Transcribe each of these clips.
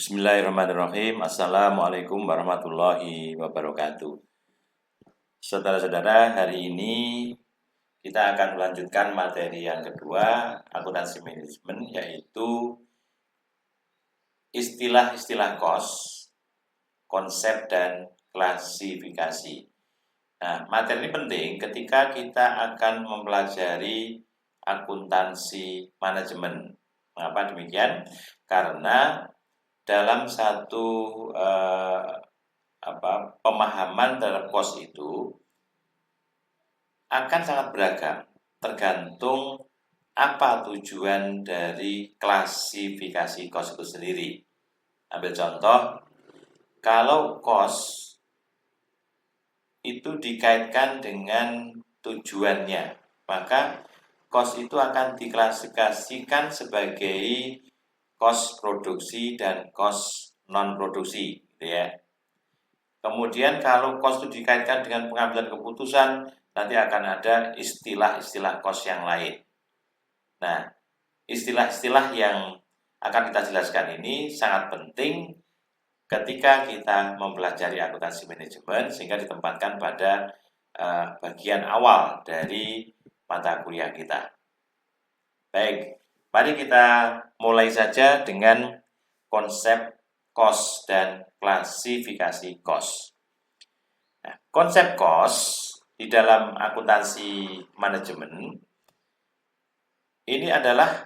Bismillahirrahmanirrahim. Assalamualaikum warahmatullahi wabarakatuh. Saudara-saudara, hari ini kita akan melanjutkan materi yang kedua, akuntansi manajemen, yaitu istilah-istilah kos, konsep, dan klasifikasi. Nah, materi ini penting ketika kita akan mempelajari akuntansi manajemen. Mengapa demikian? Karena dalam satu pemahaman terhadap kos itu akan sangat beragam, tergantung apa tujuan dari klasifikasi kos itu sendiri. Ambil contoh, kalau kos itu dikaitkan dengan tujuannya, maka kos itu akan diklasifikasikan sebagai kos produksi dan kos non produksi, gitu ya. Kemudian kalau kos itu dikaitkan dengan pengambilan keputusan, nanti akan ada istilah-istilah kos yang lain. Nah, istilah-istilah yang akan kita jelaskan ini sangat penting ketika kita mempelajari akuntansi manajemen, sehingga ditempatkan pada bagian awal dari mata kuliah kita. Baik, mari kita mulai saja dengan konsep kos dan klasifikasi kos. Nah, konsep kos di dalam akuntansi manajemen ini adalah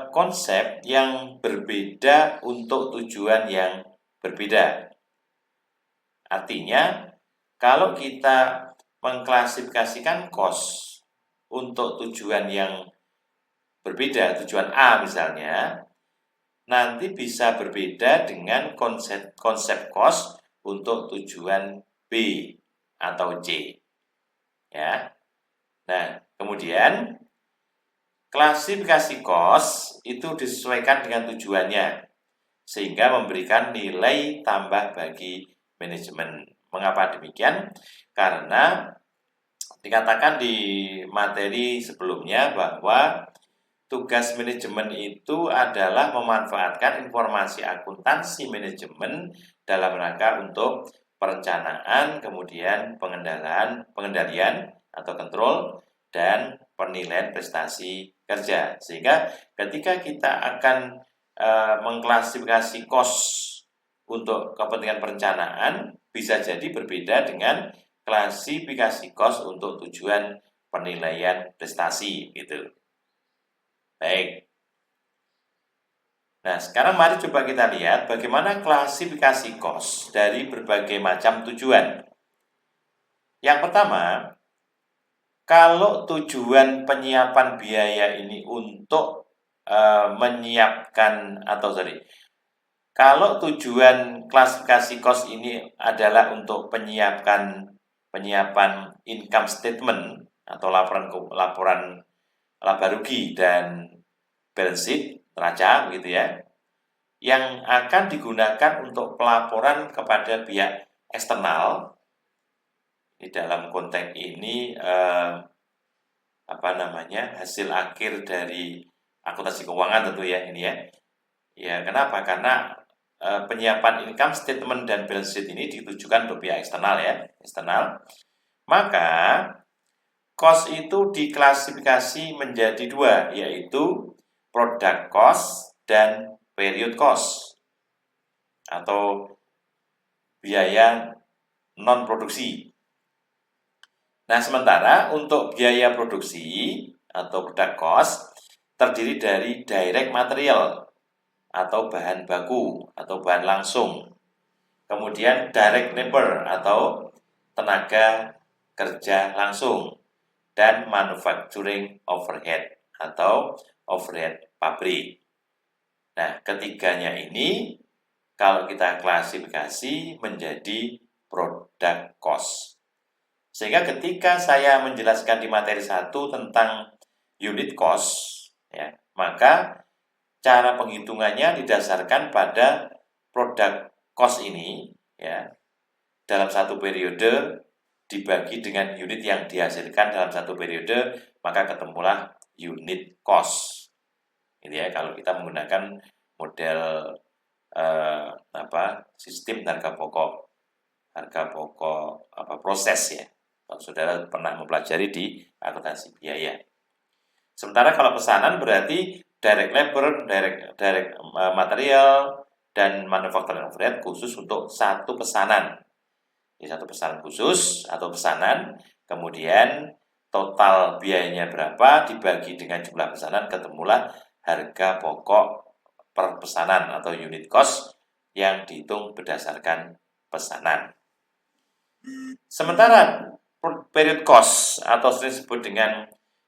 konsep yang berbeda untuk tujuan yang berbeda. Artinya, kalau kita mengklasifikasikan kos untuk tujuan yang berbeda, tujuan A misalnya, nanti bisa berbeda dengan konsep kos untuk tujuan B atau C. Ya. Nah, kemudian klasifikasi kos itu disesuaikan dengan tujuannya, sehingga memberikan nilai tambah bagi manajemen. Mengapa demikian? Karena dikatakan di materi sebelumnya bahwa tugas manajemen itu adalah memanfaatkan informasi akuntansi manajemen dalam rangka untuk perencanaan, kemudian pengendalian atau kontrol, dan penilaian prestasi kerja. Sehingga ketika kita akan mengklasifikasi kos untuk kepentingan perencanaan, bisa jadi berbeda dengan klasifikasi kos untuk tujuan penilaian prestasi, gitu. Baik. Nah, sekarang mari coba kita lihat bagaimana klasifikasi kos dari berbagai macam tujuan. Yang pertama, kalau tujuan penyiapan biaya ini untuk kalau tujuan klasifikasi kos ini adalah untuk penyiapan income statement atau laporan laba rugi dan balance sheet neraca, begitu ya, yang akan digunakan untuk pelaporan kepada pihak eksternal. Di dalam konteks ini hasil akhir dari akuntansi keuangan tentu ya ini ya. Ya, kenapa? Karena penyiapan income statement dan balance sheet ini ditujukan untuk pihak eksternal ya, eksternal. Maka kos itu diklasifikasi menjadi dua, yaitu product cost dan period cost atau biaya non produksi. Nah, sementara untuk biaya produksi atau product cost terdiri dari direct material atau bahan baku atau bahan langsung. Kemudian direct labor atau tenaga kerja langsung, dan manufacturing overhead atau overhead pabrik. Nah, ketiganya ini kalau kita klasifikasi menjadi product cost. Sehingga ketika saya menjelaskan di materi 1 tentang unit cost, ya, maka cara penghitungannya didasarkan pada product cost ini, ya, dalam satu periode dibagi dengan unit yang dihasilkan dalam satu periode, maka ketemulah unit cost. Ini ya, kalau kita menggunakan model sistem harga pokok proses ya. Kalau saudara pernah mempelajari di akuntansi biaya. Sementara kalau pesanan berarti direct labor, direct material, dan manufacturing overhead khusus untuk satu pesanan. Jadi satu pesanan khusus atau pesanan, kemudian total biayanya berapa dibagi dengan jumlah pesanan, ketemulah harga pokok per pesanan atau unit cost yang dihitung berdasarkan pesanan. Sementara period cost atau sering disebut dengan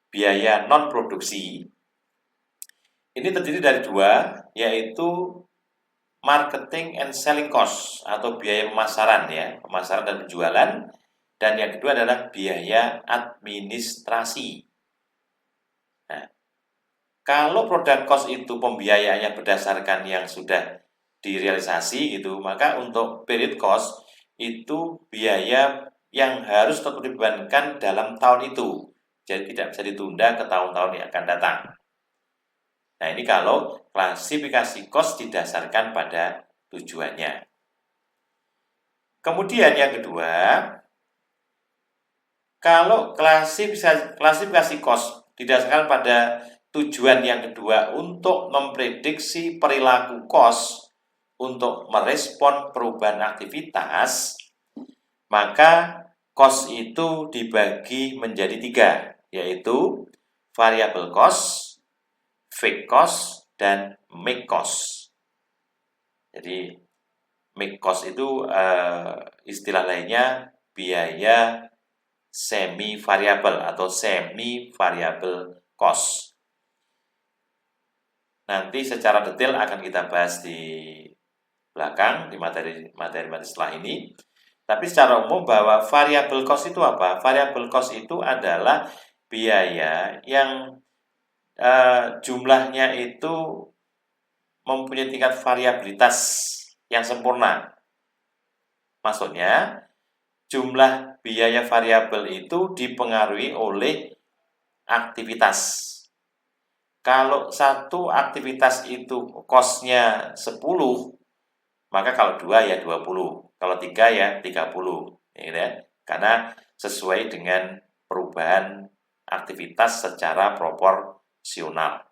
biaya non produksi ini terdiri dari dua, yaitu marketing and selling cost atau biaya pemasaran ya, pemasaran dan penjualan, dan yang kedua adalah biaya administrasi. Nah, kalau produk cost itu pembiayaannya berdasarkan yang sudah direalisasi gitu, maka untuk period cost itu biaya yang harus tetap dibebankan dalam tahun itu. Jadi tidak bisa ditunda ke tahun-tahun yang akan datang. Nah, ini kalau klasifikasi cost didasarkan pada tujuannya. Kemudian yang kedua, kalau klasifikasi cost didasarkan pada tujuan yang kedua untuk memprediksi perilaku cost untuk merespon perubahan aktivitas, maka cost itu dibagi menjadi tiga, yaitu variable cost, fixed cost, dan make cost. Jadi make cost itu istilah lainnya biaya semi variabel atau semi variable cost. Nanti secara detail akan kita bahas di belakang di materi setelah ini. Tapi secara umum bahwa variable cost itu apa? Variable cost itu adalah biaya yang jumlahnya itu mempunyai tingkat variabilitas yang sempurna. Maksudnya, jumlah biaya variabel itu dipengaruhi oleh aktivitas. Kalau satu aktivitas itu cost-nya 10, maka kalau 2 ya 20, kalau 3 ya 30, ya, karena sesuai dengan perubahan aktivitas secara proporsional.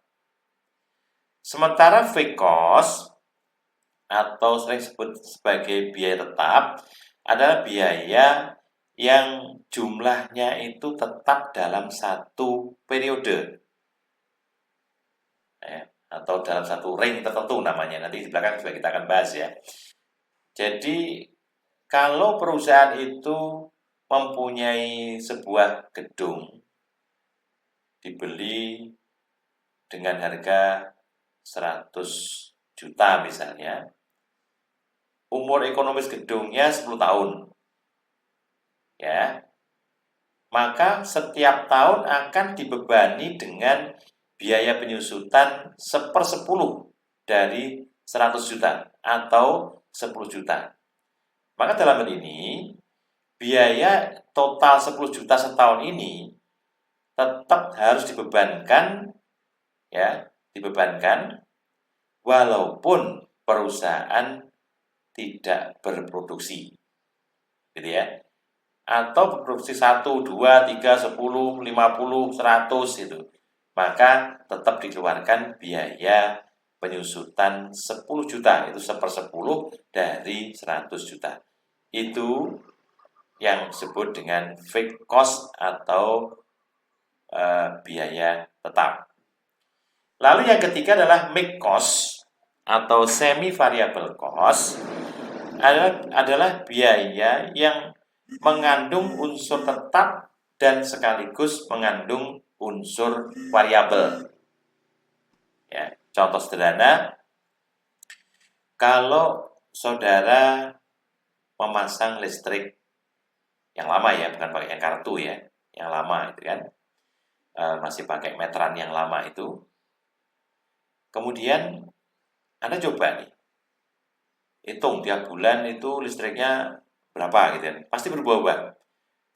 Sementara fixed cost atau sering disebut sebagai biaya tetap adalah biaya yang jumlahnya itu tetap dalam satu periode atau dalam satu ring tertentu namanya. Nanti di belakang juga kita akan bahas ya. Jadi kalau perusahaan itu mempunyai sebuah gedung dibeli dengan harga 100 juta misalnya, umur ekonomis gedungnya 10 tahun. Ya. Maka setiap tahun akan dibebani dengan biaya penyusutan 1/10 dari 100 juta atau 10 juta. Maka dalam hal ini, biaya total 10 juta setahun ini tetap harus dibebankan walaupun perusahaan tidak berproduksi. Gitu ya. Atau berproduksi 1, 2, 3, 10, 50, 100 itu. Maka tetap dikeluarkan biaya penyusutan 10 juta, itu 1/10 dari 100 juta. Itu yang disebut dengan fixed cost atau biaya tetap. Lalu yang ketiga adalah make cost atau semi variable cost adalah biaya yang mengandung unsur tetap dan sekaligus mengandung unsur variabel. Ya, contoh sederhana, kalau saudara memasang listrik yang lama ya, bukan pakai yang kartu ya, yang lama itu kan, masih pakai meteran yang lama itu. Kemudian Anda coba nih, hitung tiap bulan itu listriknya berapa gitu kan, pasti berubah-ubah.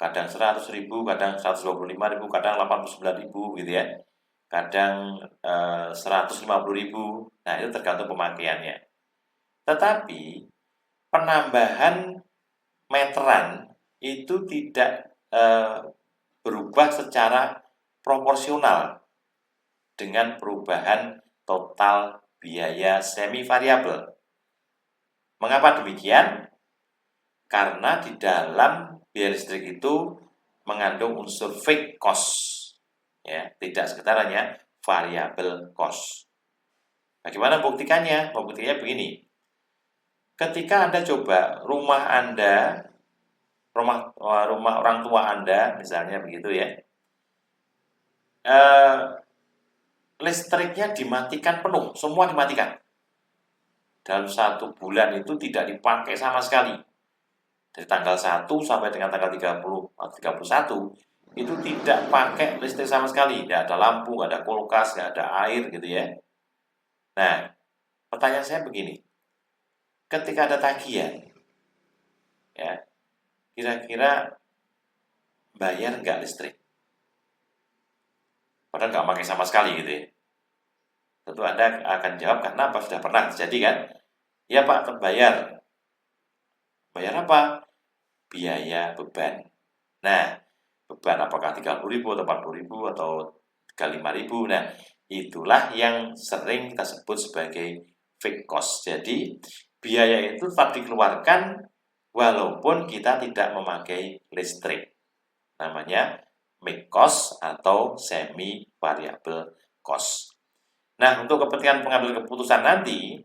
Kadang 100.000, kadang 125.000, kadang 89.000 gitu ya. kadang 150.000. Nah, itu tergantung pemakaiannya. Tetapi penambahan meteran itu tidak berubah secara proporsional dengan perubahan total biaya semi variabel. Mengapa demikian? Karena di dalam biaya listrik itu mengandung unsur fixed cost, ya, tidak sekedar hanya variable cost. Bagaimana membuktikannya? Membuktikannya begini. Ketika Anda coba rumah Anda, rumah orang tua Anda, misalnya begitu ya, listriknya dimatikan penuh, semua dimatikan. Dalam 1 bulan itu tidak dipakai sama sekali. Dari tanggal 1 sampai dengan tanggal 30 atau 31 itu tidak pakai listrik sama sekali, tidak ada lampu, nggak ada kulkas, nggak ada air gitu ya. Nah, pertanyaan saya begini, ketika ada tagihan, ya, kira-kira bayar nggak listrik? Padahal nggak pakai sama sekali gitu ya. Tentu Anda akan jawab, karena apa? Sudah pernah terjadi kan? Ya Pak, terbayar. Bayar apa? Biaya beban. Nah, beban apakah 30.000 atau 40.000 atau 35.000. Nah, itulah yang sering kita sebut sebagai fixed cost. Jadi, biaya itu tetap dikeluarkan walaupun kita tidak memakai listrik. Namanya make cost atau semi variable cost. Nah, untuk kepentingan pengambil keputusan nanti,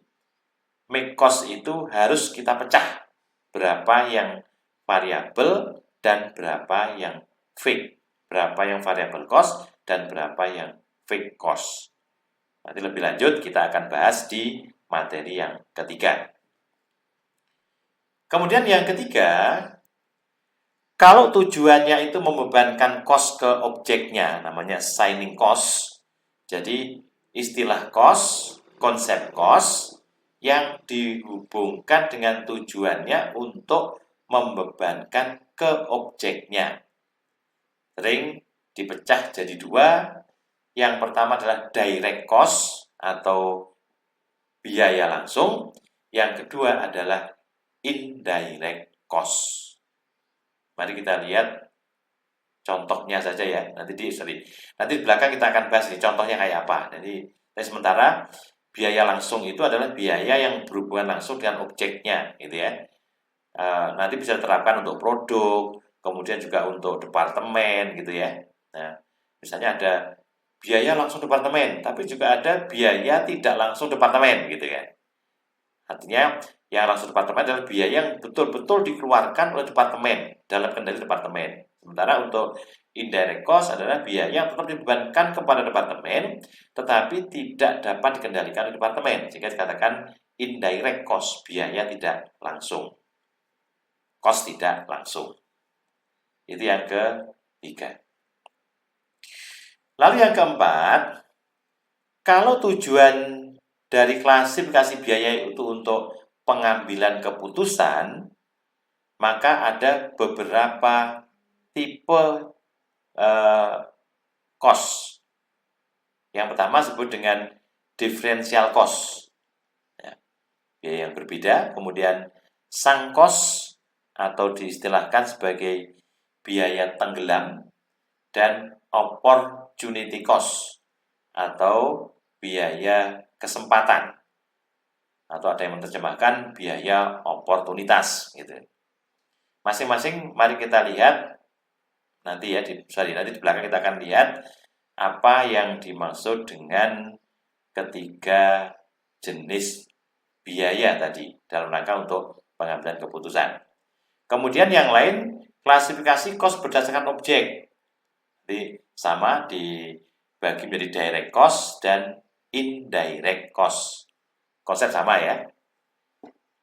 make cost itu harus kita pecah. Berapa yang variabel dan berapa yang fixed. Berapa yang variable cost dan berapa yang fixed cost. Nanti lebih lanjut kita akan bahas di materi yang ketiga. Kemudian yang ketiga, kalau tujuannya itu membebankan cost ke objeknya, namanya signing cost. Jadi istilah cost, konsep cost yang dihubungkan dengan tujuannya untuk membebankan ke objeknya. Sering dipecah jadi 2. Yang pertama adalah direct cost atau biaya langsung. Yang kedua adalah indirect cost. Mari kita lihat contohnya saja ya. Nanti di belakang kita akan bahas nih contohnya kayak apa. Jadi sementara biaya langsung itu adalah biaya yang berhubungan langsung dengan objeknya, gitu ya. Nanti bisa diterapkan untuk produk, kemudian juga untuk departemen, gitu ya. Nah, misalnya ada biaya langsung departemen, tapi juga ada biaya tidak langsung departemen, gitu ya. Artinya yang langsung departemen adalah biaya yang betul-betul dikeluarkan oleh departemen dalam kendali departemen. Sementara untuk indirect cost adalah biaya yang tetap dibebankan kepada departemen, tetapi tidak dapat dikendalikan oleh departemen, sehingga dikatakan indirect cost, biaya tidak langsung, cost tidak langsung. Itu yang ketiga. Lalu yang keempat, kalau tujuan dari klasifikasi biaya itu untuk pengambilan keputusan, maka ada beberapa tipe cost. Yang pertama disebut dengan differential cost, ya, biaya yang berbeda. Kemudian sunk cost atau diistilahkan sebagai biaya tenggelam, dan opportunity cost atau biaya kesempatan, atau ada yang menerjemahkan biaya oportunitas gitu. Masing-masing mari kita lihat nanti ya, nanti di belakang kita akan lihat apa yang dimaksud dengan ketiga jenis biaya tadi dalam rangka untuk pengambilan keputusan. Kemudian yang lain, klasifikasi cost berdasarkan objek. Jadi sama dibagi menjadi direct cost dan indirect cost. Konsep sama ya.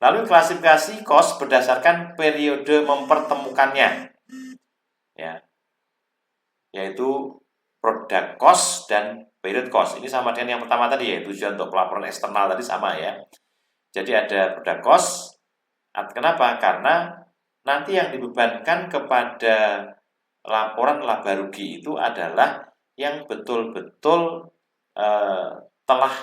Lalu klasifikasi cost berdasarkan periode mempertemukannya, ya, yaitu product cost dan period cost. Ini sama dengan yang pertama tadi ya, tujuan untuk pelaporan eksternal tadi sama ya. Jadi ada product cost. Kenapa? Karena nanti yang dibebankan kepada laporan laba rugi itu adalah yang betul-betul telah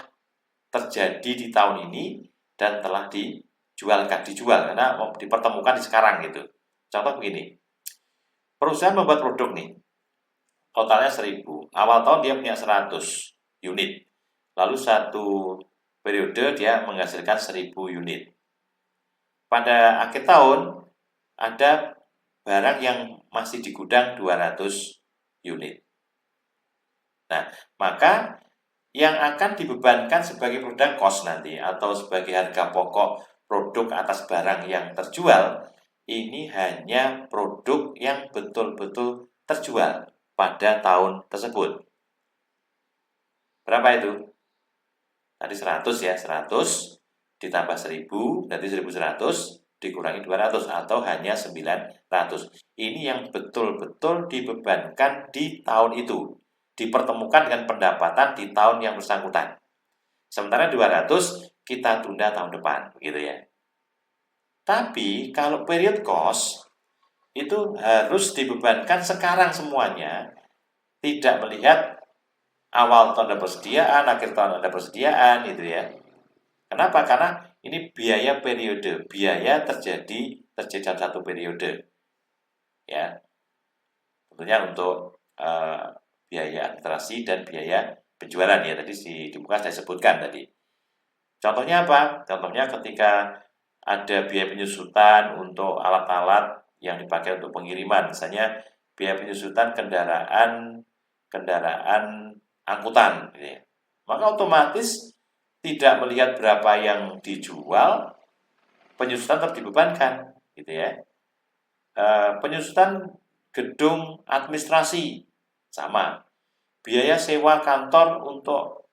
terjadi di tahun ini dan telah dijual karena dipertemukan di sekarang gitu. Contoh begini, perusahaan membuat produk nih, totalnya 1000. Awal tahun dia punya 100 unit. Lalu satu periode dia menghasilkan 1000 unit. Pada akhir tahun ada barang yang masih di gudang 200 unit. Nah, maka yang akan dibebankan sebagai produk cost nanti atau sebagai harga pokok produk atas barang yang terjual ini hanya produk yang betul-betul terjual pada tahun tersebut. Berapa itu? Tadi 100 ya, 100 ditambah 1000 berarti 1100 dikurangi 200 atau hanya 900. Ini yang betul-betul dibebankan di tahun itu, dipertemukan dengan pendapatan di tahun yang bersangkutan. Sementara 200 kita tunda tahun depan, gitu ya. Tapi kalau period cost itu harus dibebankan sekarang semuanya, tidak melihat awal tahun ada persediaan, akhir tahun ada persediaan, gitu ya. Kenapa? Karena ini biaya periode, biaya terjadi dalam satu periode, ya. Tentunya untuk biaya administrasi dan biaya penjualan ya tadi di muka saya sebutkan tadi. Contohnya apa? Contohnya ketika ada biaya penyusutan untuk alat-alat yang dipakai untuk pengiriman, misalnya biaya penyusutan kendaraan angkutan, gitu ya. Maka otomatis tidak melihat berapa yang dijual, penyusutan tetap dibebankan, gitu ya. Penyusutan gedung administrasi sama, biaya sewa kantor untuk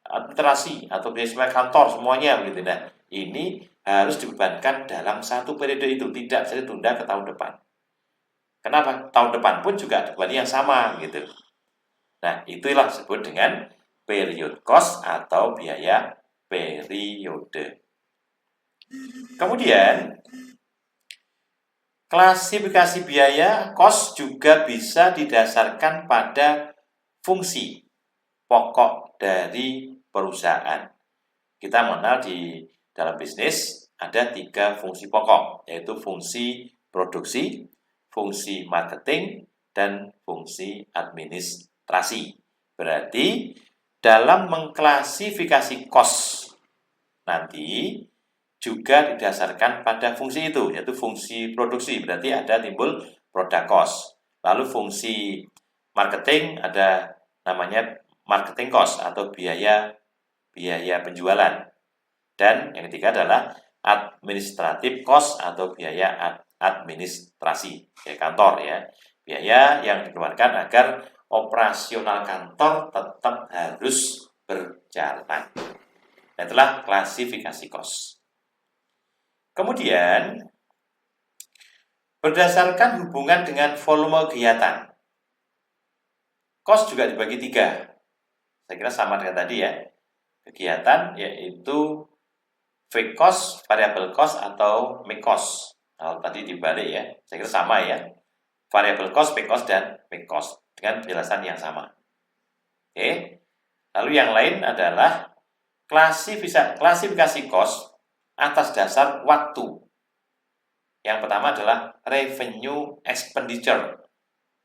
administrasi atau biaya sewa kantor semuanya, gitu. Nah, ini harus dibebankan dalam satu periode itu, tidak bisa ditunda ke tahun depan. Kenapa? Tahun depan pun juga ada beban yang sama, gitu. Nah, itulah disebut dengan period cost atau biaya periode. Kemudian, klasifikasi biaya cost juga bisa didasarkan pada fungsi pokok dari perusahaan. Kita mengenal di dalam bisnis ada 3 fungsi pokok, yaitu fungsi produksi, fungsi marketing, dan fungsi administrasi. Berarti dalam mengklasifikasi cost nanti juga didasarkan pada fungsi itu, yaitu fungsi produksi. Berarti ada timbul product cost. Lalu fungsi marketing ada namanya marketing cost atau biaya penjualan. Dan yang ketiga adalah administrative cost atau biaya administrasi, kayak kantor ya. Biaya yang dikeluarkan agar operasional kantor tetap harus berjalan. Dan itulah klasifikasi cost. Kemudian, berdasarkan hubungan dengan volume kegiatan, cost juga dibagi 3. Saya kira sama dengan tadi ya. Kegiatan yaitu fixed cost, variable cost, atau mixed cost. Nah, tadi dibalik ya. Saya kira sama ya. Variable cost, fixed cost, dan mixed cost. Dengan penjelasan yang sama. Oke. Lalu yang lain adalah klasifikasi cost atas dasar waktu. Yang pertama adalah revenue expenditure.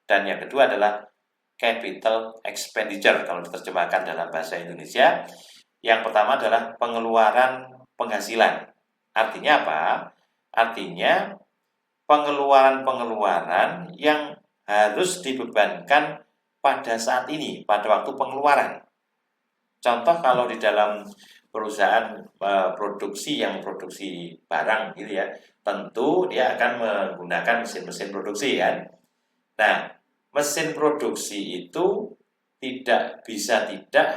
Dan yang kedua adalah capital expenditure. Kalau diterjemahkan dalam bahasa Indonesia, yang pertama adalah pengeluaran penghasilan. Artinya apa? Artinya pengeluaran-pengeluaran yang harus dibebankan pada saat ini, pada waktu pengeluaran. Contoh kalau di dalam perusahaan produksi yang produksi barang gitu ya, tentu dia akan menggunakan mesin-mesin produksi kan. Nah, mesin produksi itu tidak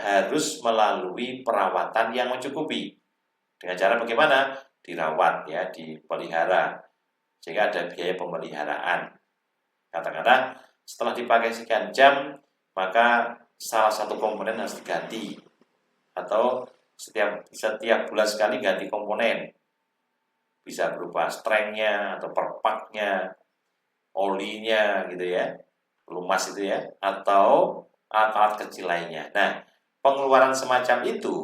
harus melalui perawatan yang mencukupi. Dengan cara bagaimana? Dirawat ya, dipelihara. Sehingga ada biaya pemeliharaan. Katakanlah setelah dipakai sekian jam, maka salah satu komponen harus diganti. Atau setiap bulan sekali ganti komponen. Bisa berupa strength-nya atau perpaknya, olinya gitu ya, pelumas itu ya, atau alat-alat kecil lainnya. Nah, pengeluaran semacam itu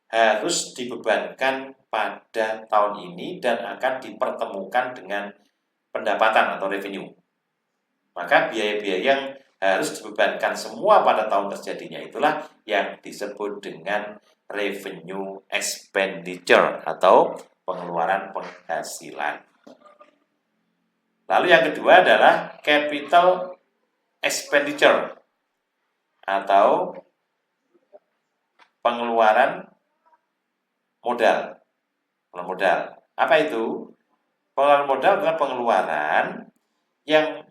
harus dibebankan pada tahun ini dan akan dipertemukan dengan pendapatan atau revenue. Maka biaya-biaya yang harus dibebankan semua pada tahun terjadinya itulah yang disebut dengan revenue expenditure atau pengeluaran penghasilan. Lalu yang kedua adalah capital expenditure atau pengeluaran modal. Apa itu? Pengeluaran modal adalah pengeluaran yang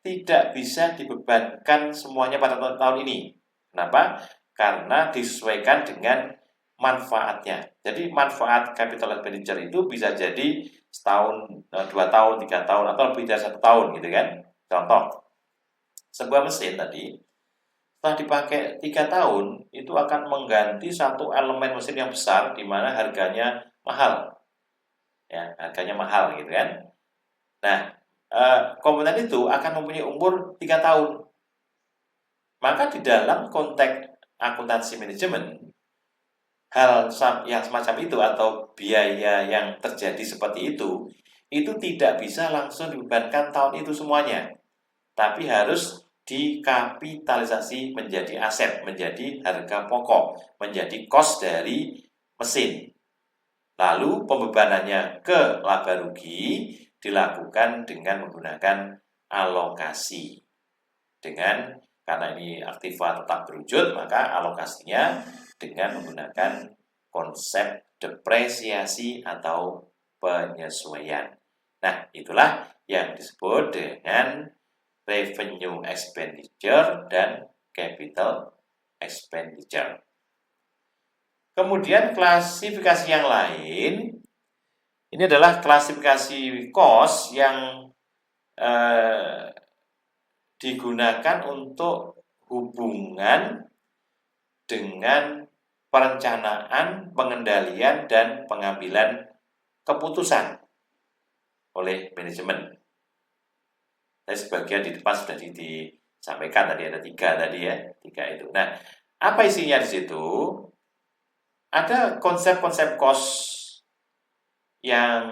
tidak bisa dibebankan semuanya pada tahun ini. Kenapa? Karena disesuaikan dengan manfaatnya. Jadi manfaat capital expenditure itu bisa jadi setahun, 2 tahun, 3 tahun, atau lebih dari 1 tahun gitu kan. Contoh, sebuah mesin tadi setelah dipakai 3 tahun itu akan mengganti satu elemen mesin yang besar di mana harganya mahal. Ya, harganya mahal gitu kan. Nah, komponen itu akan mempunyai umur 3 tahun. Maka di dalam konteks akuntansi manajemen, hal yang semacam itu atau biaya yang terjadi seperti itu tidak bisa langsung dibebankan tahun itu semuanya. Tapi harus dikapitalisasi menjadi aset, menjadi harga pokok, menjadi cost dari mesin. Lalu pembebanannya ke laba rugi dilakukan dengan menggunakan alokasi. Karena ini aktiva tetap berwujud, maka alokasinya dengan menggunakan konsep depresiasi atau penyesuaian. Nah, itulah yang disebut dengan revenue expenditure dan capital expenditure. Kemudian klasifikasi yang lain, ini adalah klasifikasi cost yang digunakan untuk hubungan dengan perencanaan, pengendalian, dan pengambilan keputusan oleh manajemen. Sebagian di depan sudah disampaikan tadi, ada 3 tadi ya, 3 itu. Nah, apa isinya di situ? Ada konsep-konsep cost yang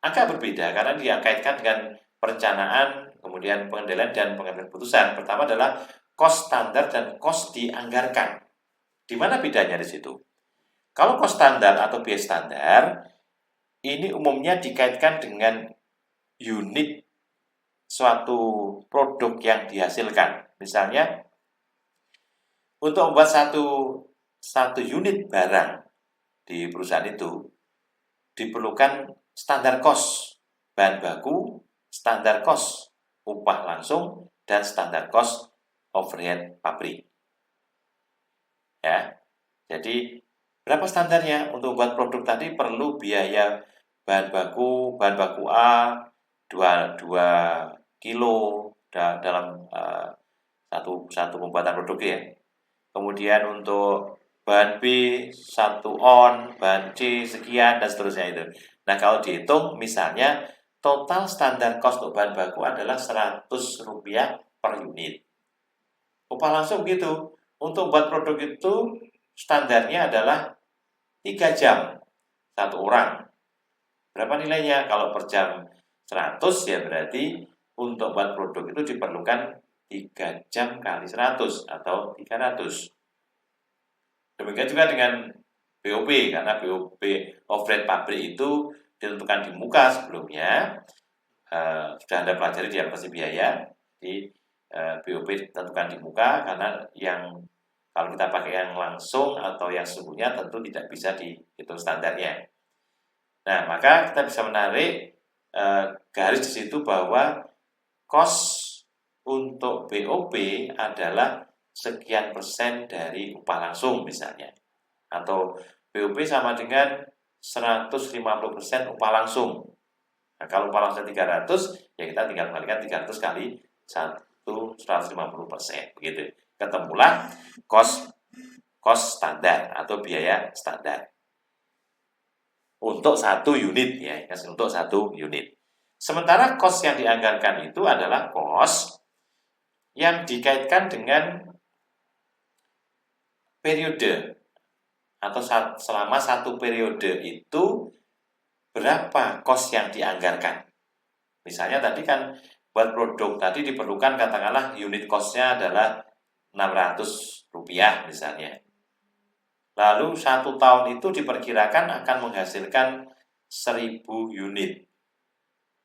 agak berbeda karena dia kaitkan dengan perencanaan, kemudian pengendalian dan pengambilan keputusan. Pertama adalah cost standar dan cost dianggarkan. Di mana bedanya di situ? Kalau cost standar atau biaya standar ini umumnya dikaitkan dengan unit suatu produk yang dihasilkan. Misalnya, untuk membuat satu unit barang di perusahaan itu diperlukan standar cost bahan baku, standar cost upah langsung, dan standar cost overhead pabrik. Ya, jadi berapa standarnya? Untuk membuat produk tadi perlu biaya bahan baku A 2 kilo dalam satu pembuatan produk ya. Kemudian untuk bahan B 1 on, bahan C sekian dan seterusnya itu. Nah, kalau dihitung misalnya total standar cost untuk bahan baku adalah Rp100 per unit. Upah langsung begitu. Untuk buat produk itu standarnya adalah 3 jam satu orang. Berapa nilainya? Kalau per jam 100 ya berarti untuk buat produk itu diperlukan 3 jam kali 100 atau 300. Demikian juga dengan BOP, karena BOP overhead pabrik itu ditentukan di muka sebelumnya. Sudah Anda pelajari di aplikasi biaya, di BOP ditentukan di muka karena yang kalau kita pakai yang langsung atau yang sesungguhnya tentu tidak bisa dihitung standarnya. Nah, maka kita bisa menarik garis di situ bahwa cost untuk BOP adalah sekian persen dari upah langsung misalnya. Atau BOP sama dengan 150% upah langsung. Nah, kalau upah langsung 300, ya kita tinggal kalikan 300 kali 150%. Begitu. Ketemulah cost standar atau biaya standar. Untuk satu unit ya, untuk satu unit. Sementara cost yang dianggarkan itu adalah cost yang dikaitkan dengan periode atau selama satu periode itu berapa kos yang dianggarkan. Misalnya tadi kan buat produk tadi diperlukan katakanlah unit cost-nya adalah Rp600 misalnya. Lalu 1 tahun itu diperkirakan akan menghasilkan 1000 unit.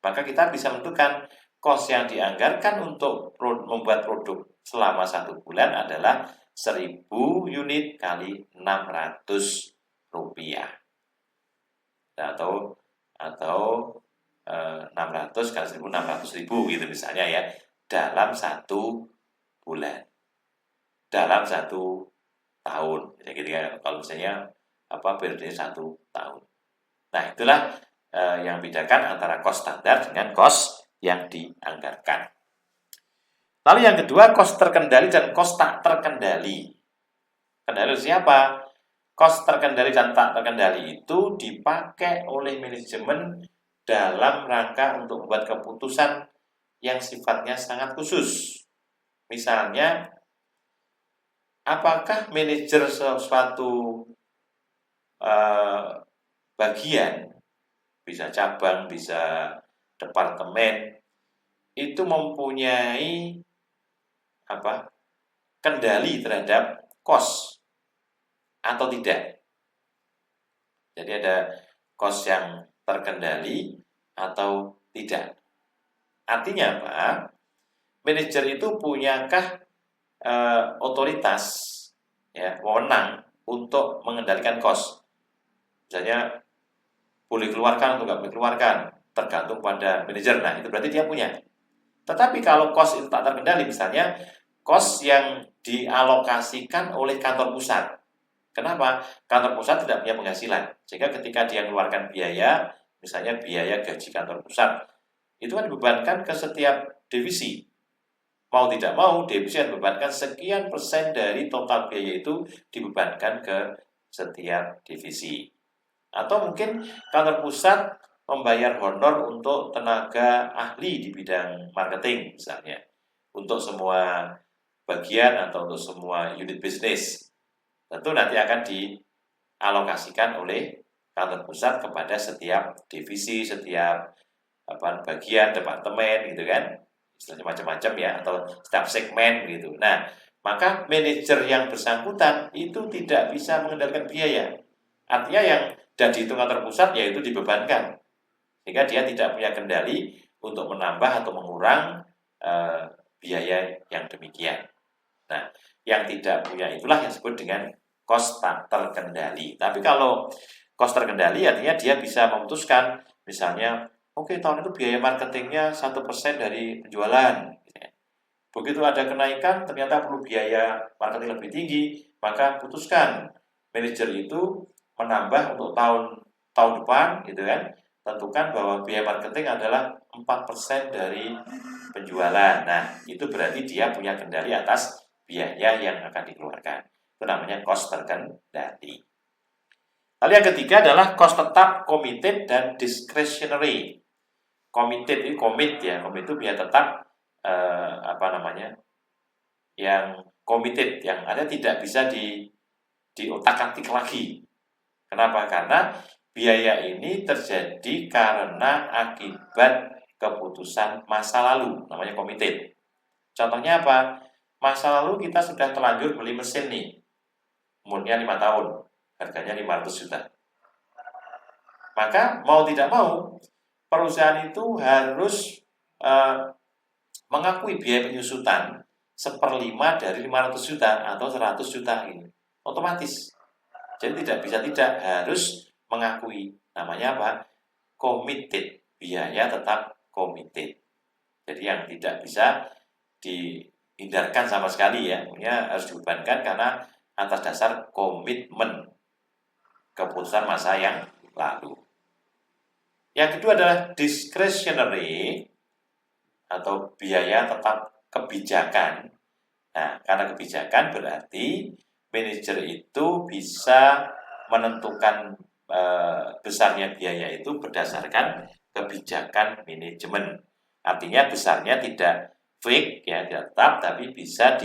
Maka kita bisa menentukan cost yang dianggarkan untuk membuat produk selama 1 bulan adalah 1000 unit kali Rp600. Atau 600 kali 1000, 600.000 gitu misalnya ya, dalam 1 bulan, dalam 1 tahun. Jadi gitu, kalau misalnya periodenya 1 tahun. Nah, itulah yang bedakan antara cost standar dengan cost yang dianggarkan. Lalu yang kedua, cost terkendali dan cost tak terkendali. Kendali siapa? Cost terkendali dan tak terkendali itu dipakai oleh manajemen dalam rangka untuk membuat keputusan yang sifatnya sangat khusus. Misalnya, apakah manajer suatu bagian, bisa cabang, bisa departemen, itu mempunyai kendali terhadap cost atau tidak. Jadi ada cost yang terkendali atau tidak. Artinya apa? Manajer itu punyakah otoritas, ya, wewenang untuk mengendalikan cost? Misalnya boleh keluarkan atau nggak boleh keluarkan, tergantung pada manajer. Nah, itu berarti dia punya. Tetapi kalau cost itu tak terkendali, misalnya cost yang dialokasikan oleh kantor pusat. Kenapa? Kantor pusat tidak punya penghasilan. Sehingga ketika dia mengeluarkan biaya, misalnya biaya gaji kantor pusat, itu kan dibebankan ke setiap divisi. Mau tidak mau, divisi akan dibebankan sekian persen dari total biaya itu dibebankan ke setiap divisi. Atau mungkin kantor pusat membayar honor untuk tenaga ahli di bidang marketing misalnya, untuk semua bagian atau untuk semua unit bisnis. Tentu nanti akan dialokasikan oleh kantor pusat kepada setiap divisi, setiap bagian, departemen gitu kan, istilahnya macam-macam ya, atau setiap segmen gitu. Nah, maka manajer yang bersangkutan itu tidak bisa mengendalikan biaya. Artinya yang dihitung kantor pusat yaitu dibebankan, sehingga dia tidak punya kendali untuk menambah atau mengurang biaya yang demikian. Nah, yang tidak punya itulah yang disebut dengan cost tak terkendali. Tapi kalau cost terkendali artinya dia bisa memutuskan, misalnya, oke, tahun itu biaya marketingnya 1% dari penjualan. Begitu ada kenaikan, ternyata perlu biaya marketing lebih tinggi, maka putuskan manajer itu menambah untuk tahun depan, gitu kan. Tentukan bahwa biaya marketing adalah 4% dari penjualan. Nah, itu berarti dia punya kendali atas biaya yang akan dikeluarkan. Itu namanya cost terkendali. Lalu yang ketiga adalah cost tetap, committed, dan discretionary. Committed itu commit ya, commit itu biaya tetap yang committed, yang ada tidak bisa diotak-atik lagi. Kenapa? Karena biaya ini terjadi karena akibat keputusan masa lalu, namanya committed. Contohnya apa? Masa lalu kita sudah terlanjur beli mesin nih, umurnya 5 tahun, harganya 500 juta. Maka mau tidak mau, perusahaan itu harus mengakui biaya penyusutan 1/5 dari 500 juta atau 100 juta ini. Otomatis. Jadi tidak bisa tidak, harus mengakui. Namanya apa? Committed. Biaya tetap committed. Jadi yang tidak bisa dihindarkan sama sekali ya, harus dibebankan karena atas dasar komitmen keputusan masa yang lalu. Yang kedua adalah discretionary atau biaya tetap kebijakan. Nah, karena kebijakan berarti manajer itu bisa menentukan besarnya biaya itu berdasarkan kebijakan manajemen. Artinya besarnya tidak fix ya, tidak tetap, tapi bisa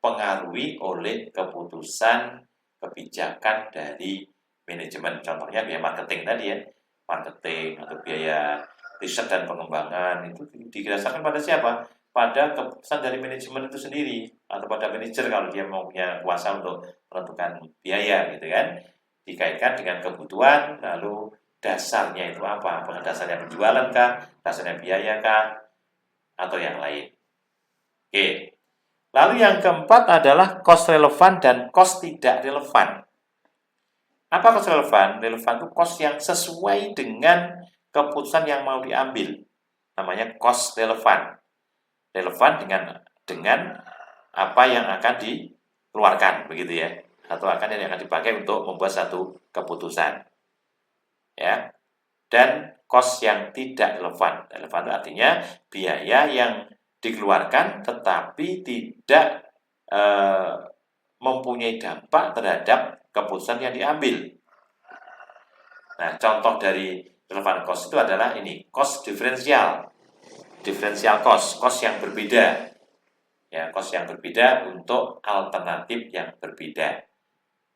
dipengaruhi oleh keputusan kebijakan dari manajemen. Contohnya biaya marketing tadi ya, marketing atau biaya riset dan pengembangan itu didasarkan pada siapa? Pada keputusan dari manajemen itu sendiri atau pada manajer kalau dia mau punya kuasa untuk menentukan biaya gitu kan. Dikaitkan dengan kebutuhan, lalu dasarnya itu apa? Apakah dasarnya penjualan kah? Dasarnya biaya kah? Atau yang lain. Oke. Lalu yang keempat adalah cost relevan dan cost tidak relevan. Apa cost relevan? Relevan itu cost yang sesuai dengan keputusan yang mau diambil. Namanya cost relevan. Relevan dengan apa yang akan dikeluarkan, begitu ya. Atau yang akan dipakai untuk membuat satu keputusan. Ya. Dan cost yang tidak relevan. Relevan itu artinya biaya yang dikeluarkan tetapi tidak mempunyai dampak terhadap keputusan yang diambil. Nah, contoh dari relevan cost itu adalah ini, cost diferensial. Diferensial cost yang berbeda. Ya, cost yang berbeda untuk alternatif yang berbeda.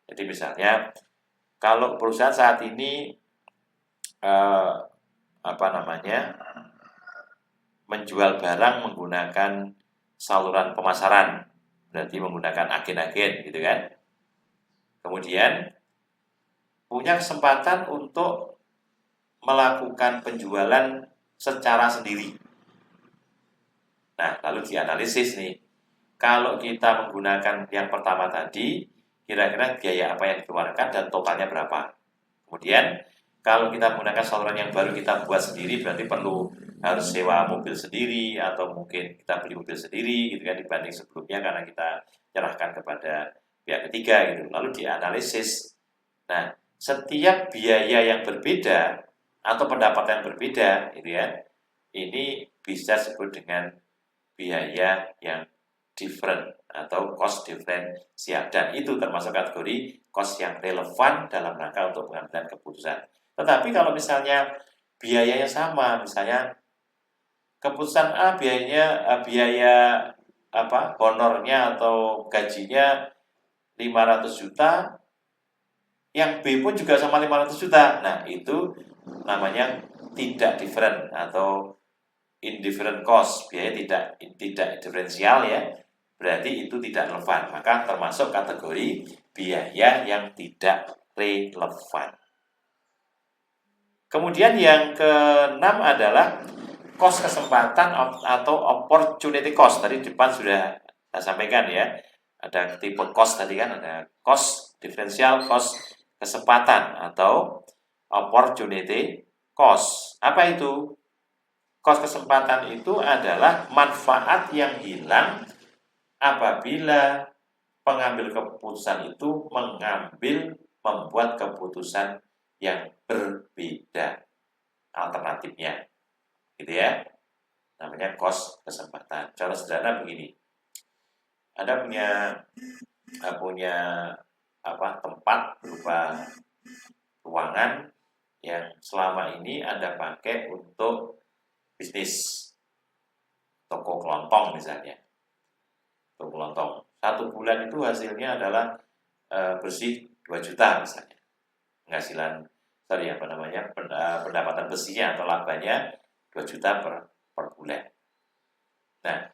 Jadi misalnya kalau perusahaan saat ini menjual barang menggunakan saluran pemasaran, berarti menggunakan agen-agen gitu kan. Kemudian punya kesempatan untuk melakukan penjualan secara sendiri. Nah, lalu dianalisis nih. Kalau kita menggunakan yang pertama tadi, kira-kira biaya apa yang dikeluarkan dan totalnya berapa. Kemudian kalau kita menggunakan saluran yang baru kita buat sendiri, berarti perlu harus sewa mobil sendiri atau mungkin kita beli mobil sendiri gitu kan, dibanding sebelumnya karena kita nyerahkan kepada pihak ketiga gitu. Lalu dianalisis. Nah, setiap biaya yang berbeda atau pendapatan yang berbeda gitu ya, ini bisa disebut dengan biaya yang different atau cost differential, dan itu termasuk kategori cost yang relevan dalam rangka untuk pengambilan keputusan. Tetapi kalau misalnya biayanya sama, misalnya keputusan A biaya honornya atau gajinya 500 juta, yang B pun juga sama 500 juta. Nah, itu namanya tidak different atau indifferent cost, biaya tidak diferensial ya. Berarti itu tidak relevan, maka termasuk kategori biaya yang tidak relevan. Kemudian yang keenam adalah cost kesempatan atau opportunity cost. Tadi di depan sudah saya sampaikan ya. Ada tipe cost tadi kan, ada cost diferensial, cost kesempatan atau opportunity cost. Apa itu? Cost kesempatan itu adalah manfaat yang hilang apabila pengambil keputusan itu membuat keputusan yang berbeda alternatifnya, gitu ya. Namanya cost kesempatan. Contoh sederhana begini, Anda punya tempat berupa ruangan yang selama ini Anda pakai untuk bisnis, toko kelontong misalnya, toko kelontong. 1 bulan itu hasilnya adalah bersih 2 juta misalnya. Pendapatan bersihnya atau labanya 2 juta per bulan. Nah,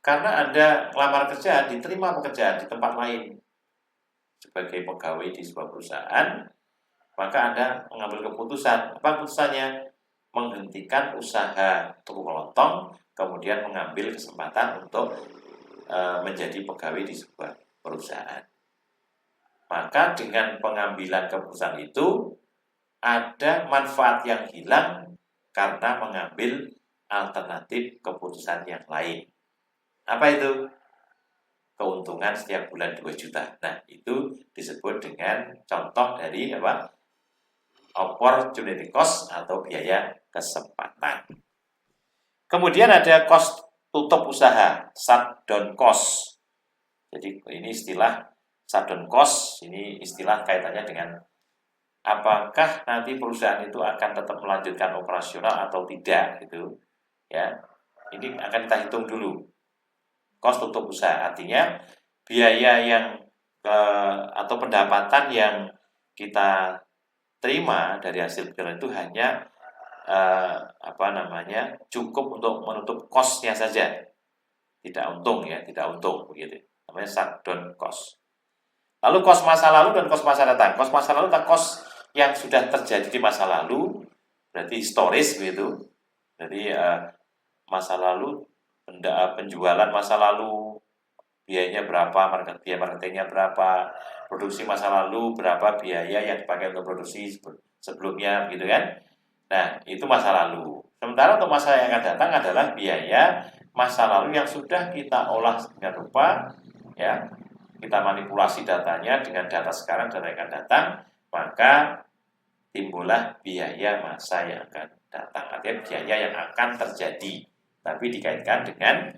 karena Anda melamar kerja, diterima pekerjaan di tempat lain sebagai pegawai di sebuah perusahaan, maka Anda mengambil keputusan. Apa keputusannya? Menghentikan usaha toko kelontong, kemudian mengambil kesempatan untuk menjadi pegawai di sebuah perusahaan. Maka dengan pengambilan keputusan itu ada manfaat yang hilang karena mengambil alternatif keputusan yang lain. Apa itu? Keuntungan setiap bulan 2 juta. Nah, itu disebut dengan contoh dari opportunity cost atau biaya kesempatan. Kemudian ada cost tutup usaha, shutdown cost. Jadi ini istilah shutdown cost, ini istilah kaitannya dengan apakah nanti perusahaan itu akan tetap melanjutkan operasional atau tidak gitu. Ya. Ini akan kita hitung dulu. Cost tutup usaha artinya biaya yang atau pendapatan yang kita terima dari hasil berjualan itu hanya cukup untuk menutup cost-nya saja, tidak untung ya, tidak untung begitu, namanya shutdown cost. Lalu cost masa lalu dan cost masa datang. Cost masa lalu adalah cost yang sudah terjadi di masa lalu, berarti historis begitu. Jadi masa lalu, penjualan masa lalu, biayanya berapa, biaya marketingnya berapa, produksi masa lalu berapa biaya yang dipakai untuk produksi sebelumnya, gitu kan? Nah, itu masa lalu. Sementara untuk masa yang akan datang adalah biaya masa lalu yang sudah kita olah dengan rupa, ya, kita manipulasi datanya dengan data sekarang, data yang akan datang, maka timbullah biaya masa yang akan datang. Artinya biaya yang akan terjadi, tapi dikaitkan dengan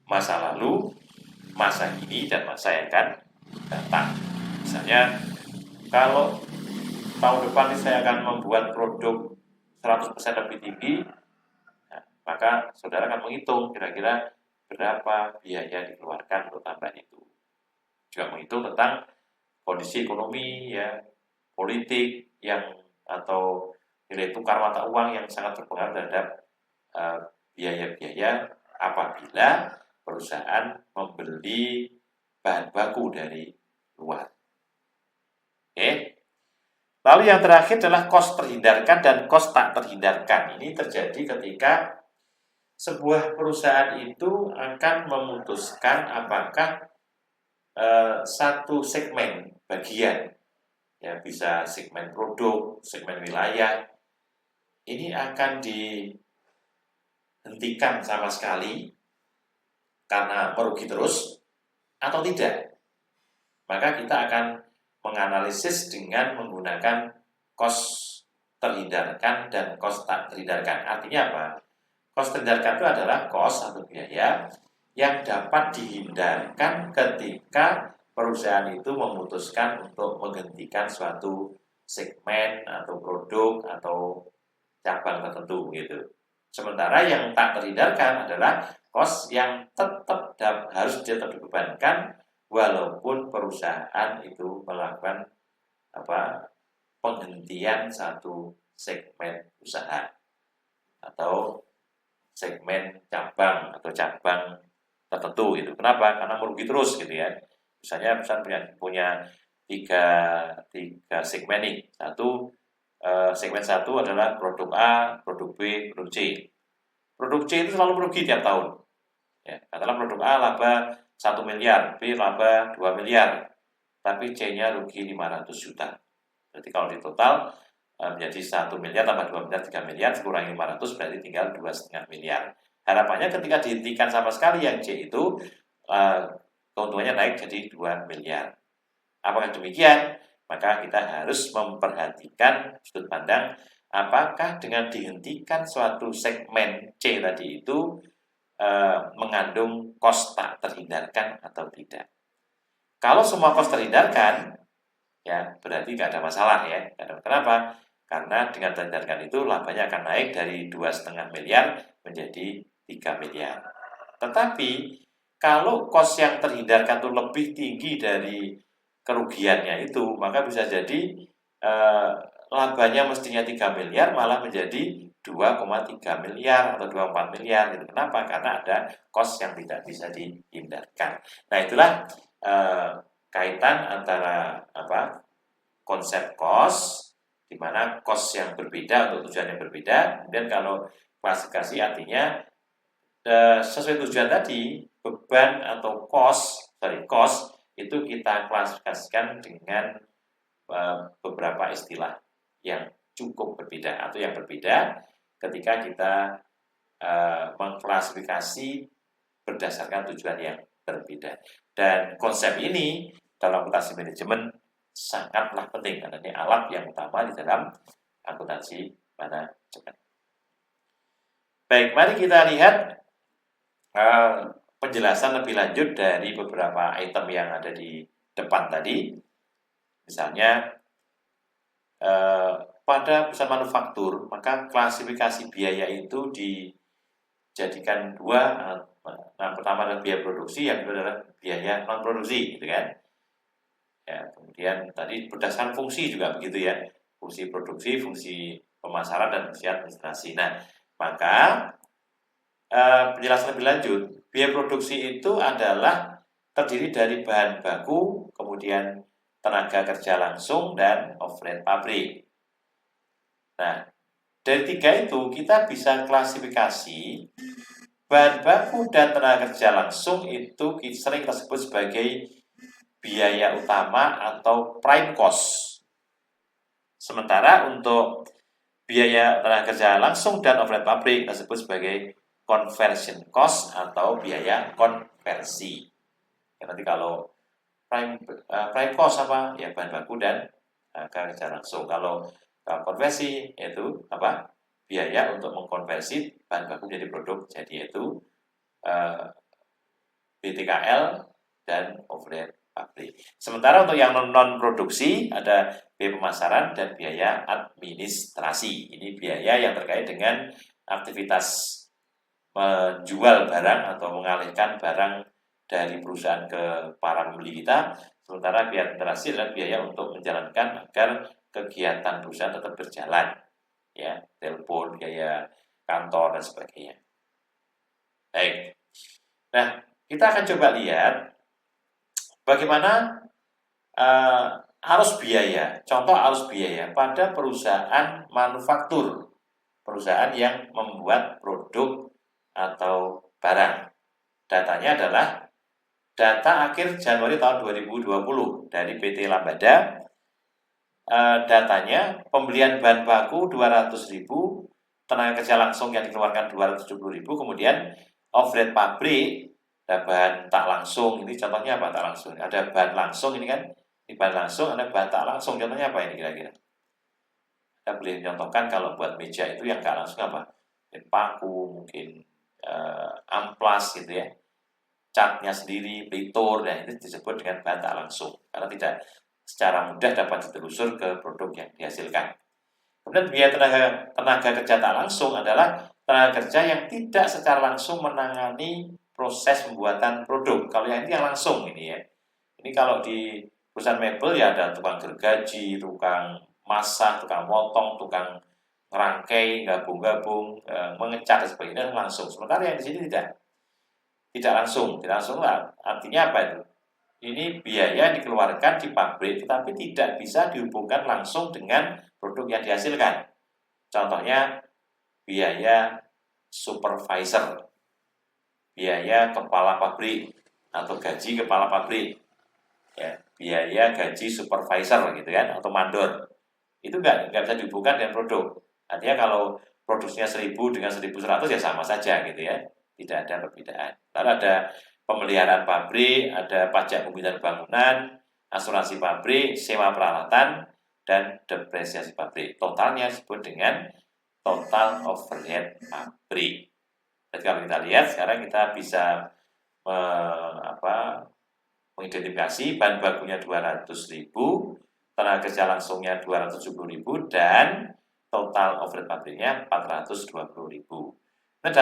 masa lalu, masa kini, dan masa yang akan datang. Misalnya, kalau tahun depan ini saya akan membuat produk 100% lebih tinggi, nah, maka saudara akan menghitung kira-kira berapa biaya dikeluarkan untuk tambahan itu. Juga menghitung tentang kondisi ekonomi, ya, politik yang atau nilai tukar mata uang yang sangat berpengaruh terhadap biaya-biaya apabila perusahaan membeli bahan baku dari luar. Oke. Lalu yang terakhir adalah cost terhindarkan dan cost tak terhindarkan. Ini terjadi ketika sebuah perusahaan itu akan memutuskan apakah satu segmen bagian, ya, bisa segmen produk, segmen wilayah, ini akan dihentikan sama sekali karena merugi terus atau tidak. Maka kita akan menganalisis dengan menggunakan cost terhindarkan dan cost tak terhindarkan. Artinya apa? Cost terhindarkan itu adalah cost atau biaya yang dapat dihindarkan ketika perusahaan itu memutuskan untuk menghentikan suatu segmen atau produk atau cabang tertentu gitu. Sementara yang tak terhindarkan adalah cost yang tetap harus dibebankan walaupun perusahaan itu melakukan penghentian satu segmen usaha atau segmen cabang tertentu gitu. Kenapa? Karena merugi terus gitu ya. Misalnya perusahaan punya tiga segmen nih. Segmen satu adalah produk A, produk B, produk C. Produk C itu selalu merugi tiap tahun. Ya, katakanlah produk A laba 1 miliar, B laba 2 miliar, tapi C-nya rugi 500 juta. Berarti kalau di total menjadi 1 miliar tambah 2 miliar, 3 miliar, kurangi 500 berarti tinggal 2,5 miliar. Harapannya ketika dihentikan sama sekali yang C itu, keuntungannya naik jadi 2 miliar. Apakah demikian? Maka kita harus memperhatikan sudut pandang apakah dengan dihentikan suatu segmen C tadi itu mengandung cost tak terhindarkan atau tidak. Kalau semua cost terhindarkan, ya berarti nggak ada masalah ya. Kenapa? Karena dengan terhindarkan itu labanya akan naik dari 2,5 miliar menjadi 3 miliar. Tetapi kalau cost yang terhindarkan itu lebih tinggi dari kerugiannya itu, maka bisa jadi labanya mestinya 3 miliar malah menjadi 2,3 miliar atau 2,4 miliar gitu. Kenapa? Karena ada cost yang tidak bisa dihindarkan. Nah, itulah kaitan antara konsep cost, di mana cost yang berbeda untuk tujuan yang berbeda. Dan kalau klasifikasi artinya sesuai tujuan tadi, beban atau cost itu kita klasifikasikan dengan beberapa istilah yang cukup berbeda atau yang berbeda ketika kita mengklasifikasi berdasarkan tujuan yang berbeda. Dan konsep ini dalam akuntansi manajemen sangatlah penting karena ini alat yang utama di dalam akuntansi manajemen. Baik, mari kita lihat penjelasan lebih lanjut dari beberapa item yang ada di depan tadi. Misalnya pada perusahaan manufaktur, maka klasifikasi biaya itu dijadikan dua Nah, pertama adalah biaya produksi, yang kedua adalah biaya non produksi, gitu kan? Ya, kemudian tadi berdasarkan fungsi juga begitu ya, fungsi produksi, fungsi pemasaran, dan fungsi administrasi. Nah, maka penjelasan lebih lanjut, biaya produksi itu adalah terdiri dari bahan baku, kemudian tenaga kerja langsung, dan overhead pabrik. Nah, dari tiga itu kita bisa klasifikasi bahan baku dan tenaga kerja langsung itu sering kita sebut sebagai biaya utama atau prime cost. Sementara untuk biaya tenaga kerja langsung dan overhead pabrik kita sebut sebagai conversion cost atau biaya konversi. Ya, nanti kalau prime cost apa? Ya bahan baku dan tenaga kerja langsung. Kalau konversi yaitu apa? Biaya untuk mengkonversi bahan baku menjadi produk, jadi yaitu BTKL dan overhead pabrik. Sementara untuk yang non produksi ada biaya pemasaran dan biaya administrasi. Ini biaya yang terkait dengan aktivitas menjual barang atau mengalihkan barang dari perusahaan ke para pembeli kita. Sementara biaya administrasi adalah biaya untuk menjalankan agar kegiatan perusahaan tetap berjalan, ya, telepon, biaya kantor dan sebagainya. Baik. Nah, kita akan coba lihat bagaimana arus biaya, contoh arus biaya pada perusahaan manufaktur, perusahaan yang membuat produk atau barang. Datanya adalah data akhir Januari tahun 2020 dari PT Lambada. Datanya pembelian bahan baku 200.000, tenaga kerja langsung yang dikeluarkan 270.000, kemudian overhead pabrik, ada bahan tak langsung. Ini contohnya apa tak langsung? Ada bahan langsung ini kan, ini bahan langsung, ada bahan tak langsung. Contohnya apa ini kira-kira? Kita boleh contohkan kalau buat meja itu yang tak langsung apa? Mungkin paku, mungkin amplas gitu ya, catnya sendiri, pelitur, dan itu disebut dengan bahan tak langsung karena tidak secara mudah dapat ditelusur ke produk yang dihasilkan. Kemudian biaya tenaga kerja tak langsung adalah tenaga kerja yang tidak secara langsung menangani proses pembuatan produk. Kalau yang ini yang langsung ini ya. Ini kalau di perusahaan mebel ya ada tukang gergaji, tukang masak, tukang motong, tukang ngerangkai, gabung-gabung, mengecat dan sebagainya langsung. Sementara yang di sini tidak langsung lah. Artinya apa itu? Ini biaya dikeluarkan di pabrik tetapi tidak bisa dihubungkan langsung dengan produk yang dihasilkan. Contohnya biaya supervisor, biaya kepala pabrik atau gaji kepala pabrik, ya, biaya gaji supervisor gitu kan, atau mandor. Itu nggak bisa dihubungkan dengan produk. Artinya kalau produksinya 1000 dengan 1100 ya sama saja gitu ya, tidak ada perbedaan. Lalu ada pemeliharaan pabrik, ada pajak bumi dan bangunan, asuransi pabrik, sewa peralatan, dan depresiasi pabrik. Totalnya disebut dengan total overhead pabrik. Jadi kalau kita lihat sekarang kita bisa mengidentifikasi bahan bakunya 200.000, tenaga kerja langsungnya 270.000, dan total overhead pabriknya 420.000. Nah,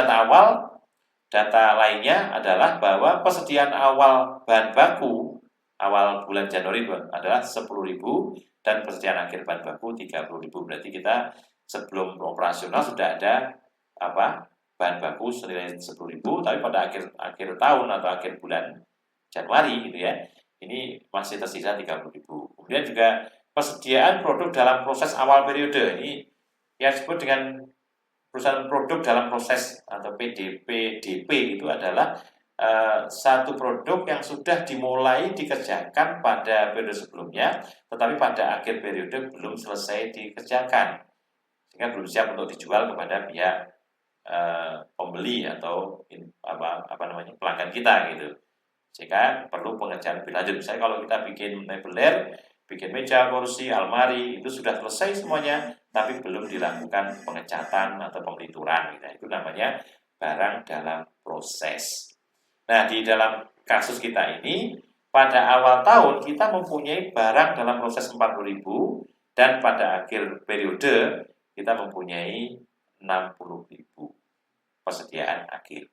data lainnya adalah bahwa persediaan awal bahan baku awal bulan Januari adalah 10.000 dan persediaan akhir bahan baku 30.000. Berarti kita sebelum operasional sudah ada bahan baku senilai 10.000, tapi pada akhir tahun atau akhir bulan Januari gitu ya, ini masih tersisa 30.000. Kemudian juga persediaan produk dalam proses awal periode, ini yang disebut dengan perusahaan produk dalam proses atau PDP-DP itu adalah satu produk yang sudah dimulai dikerjakan pada periode sebelumnya, tetapi pada akhir periode belum selesai dikerjakan, sehingga belum siap untuk dijual kepada pihak pembeli atau pelanggan kita gitu. Sehingga perlu pengerjaan lebih lanjut. Misalnya kalau kita bikin mebeler, bikin meja, kursi, almari, itu sudah selesai semuanya, tapi belum dilakukan pengecatan atau pemelituran. Gitu. Itu namanya barang dalam proses. Nah, di dalam kasus kita ini, pada awal tahun kita mempunyai barang dalam proses 40.000, dan pada akhir periode kita mempunyai 60.000 persediaan akhir.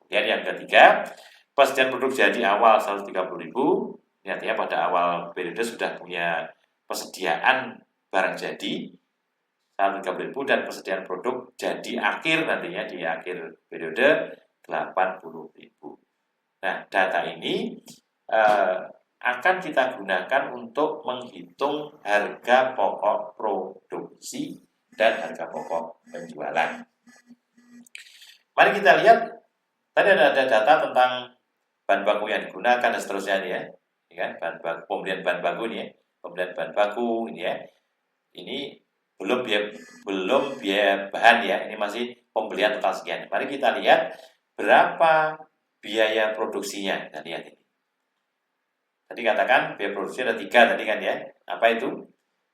Kemudian yang ketiga, persediaan produk jadi awal 130.000. Ini artinya pada awal periode sudah punya persediaan barang jadi 130.000 dan persediaan produk jadi akhir nantinya di akhir periode 80.000. Nah, data ini akan kita gunakan untuk menghitung harga pokok produksi dan harga pokok penjualan. Mari kita lihat, tadi ada data tentang bahan baku yang digunakan dan seterusnya nih ya, kan? Pembelian bahan baku nih ya, pembelian bahan baku ini ya, ini belum biaya bahan ya, ini masih pembelian total sekian. Mari kita lihat berapa biaya produksinya. Kita lihat ini. Tadi katakan biaya produksi ada 3 tadi kan ya. Apa itu?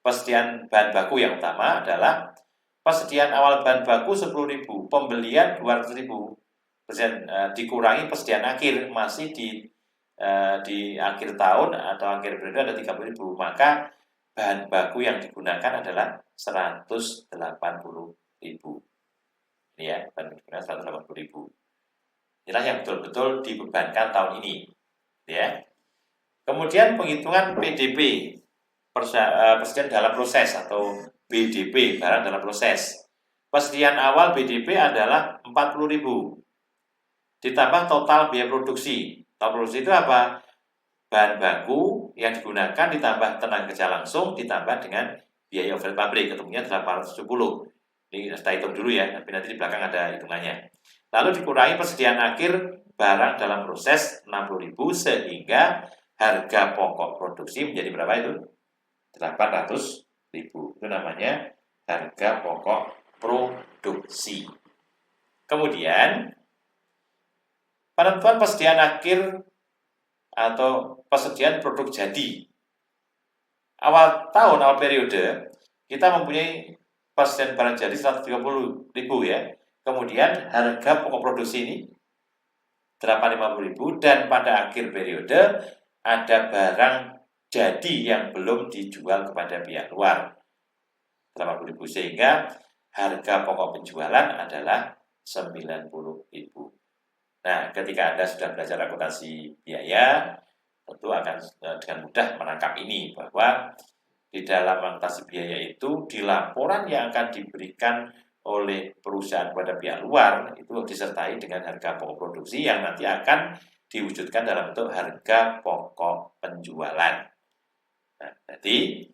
Persediaan bahan baku yang utama adalah persediaan awal bahan baku 10.000, pembelian 200.000. Dikurangi persediaan akhir masih di akhir tahun atau akhir periode ada 30.000, maka bahan baku yang digunakan adalah 180.000. Ini ya, bahan baku 180.000. Inilah yang betul-betul dibebankan tahun ini, ya. Kemudian penghitungan PDP, persediaan dalam proses atau BDP, barang dalam proses. Persediaan awal BDP adalah 40.000. Ditambah total biaya produksi. Total produksi itu apa? Bahan baku yang digunakan ditambah tenaga kerja langsung ditambah dengan biaya overhead pabrik, ketemunya 870. Ini kita hitung dulu ya, tapi nanti di belakang ada hitungannya. Lalu dikurangi persediaan akhir barang dalam proses 60.000 sehingga harga pokok produksi menjadi berapa itu? 800.000. Itu namanya harga pokok produksi. Kemudian penentuan persediaan akhir atau persediaan produk jadi. Awal tahun, awal periode, kita mempunyai persediaan barang jadi 130.000 ya. Kemudian harga pokok produksi ini 850.000 dan pada akhir periode ada barang jadi yang belum dijual kepada pihak luar 80.000 sehingga harga pokok penjualan adalah 90.000. Nah, ketika Anda sudah belajar akuntansi biaya, tentu akan dengan mudah menangkap ini bahwa di dalam akuntansi biaya itu di laporan yang akan diberikan oleh perusahaan kepada pihak luar itu disertai dengan harga pokok produksi yang nanti akan diwujudkan dalam bentuk harga pokok penjualan. Nah, jadi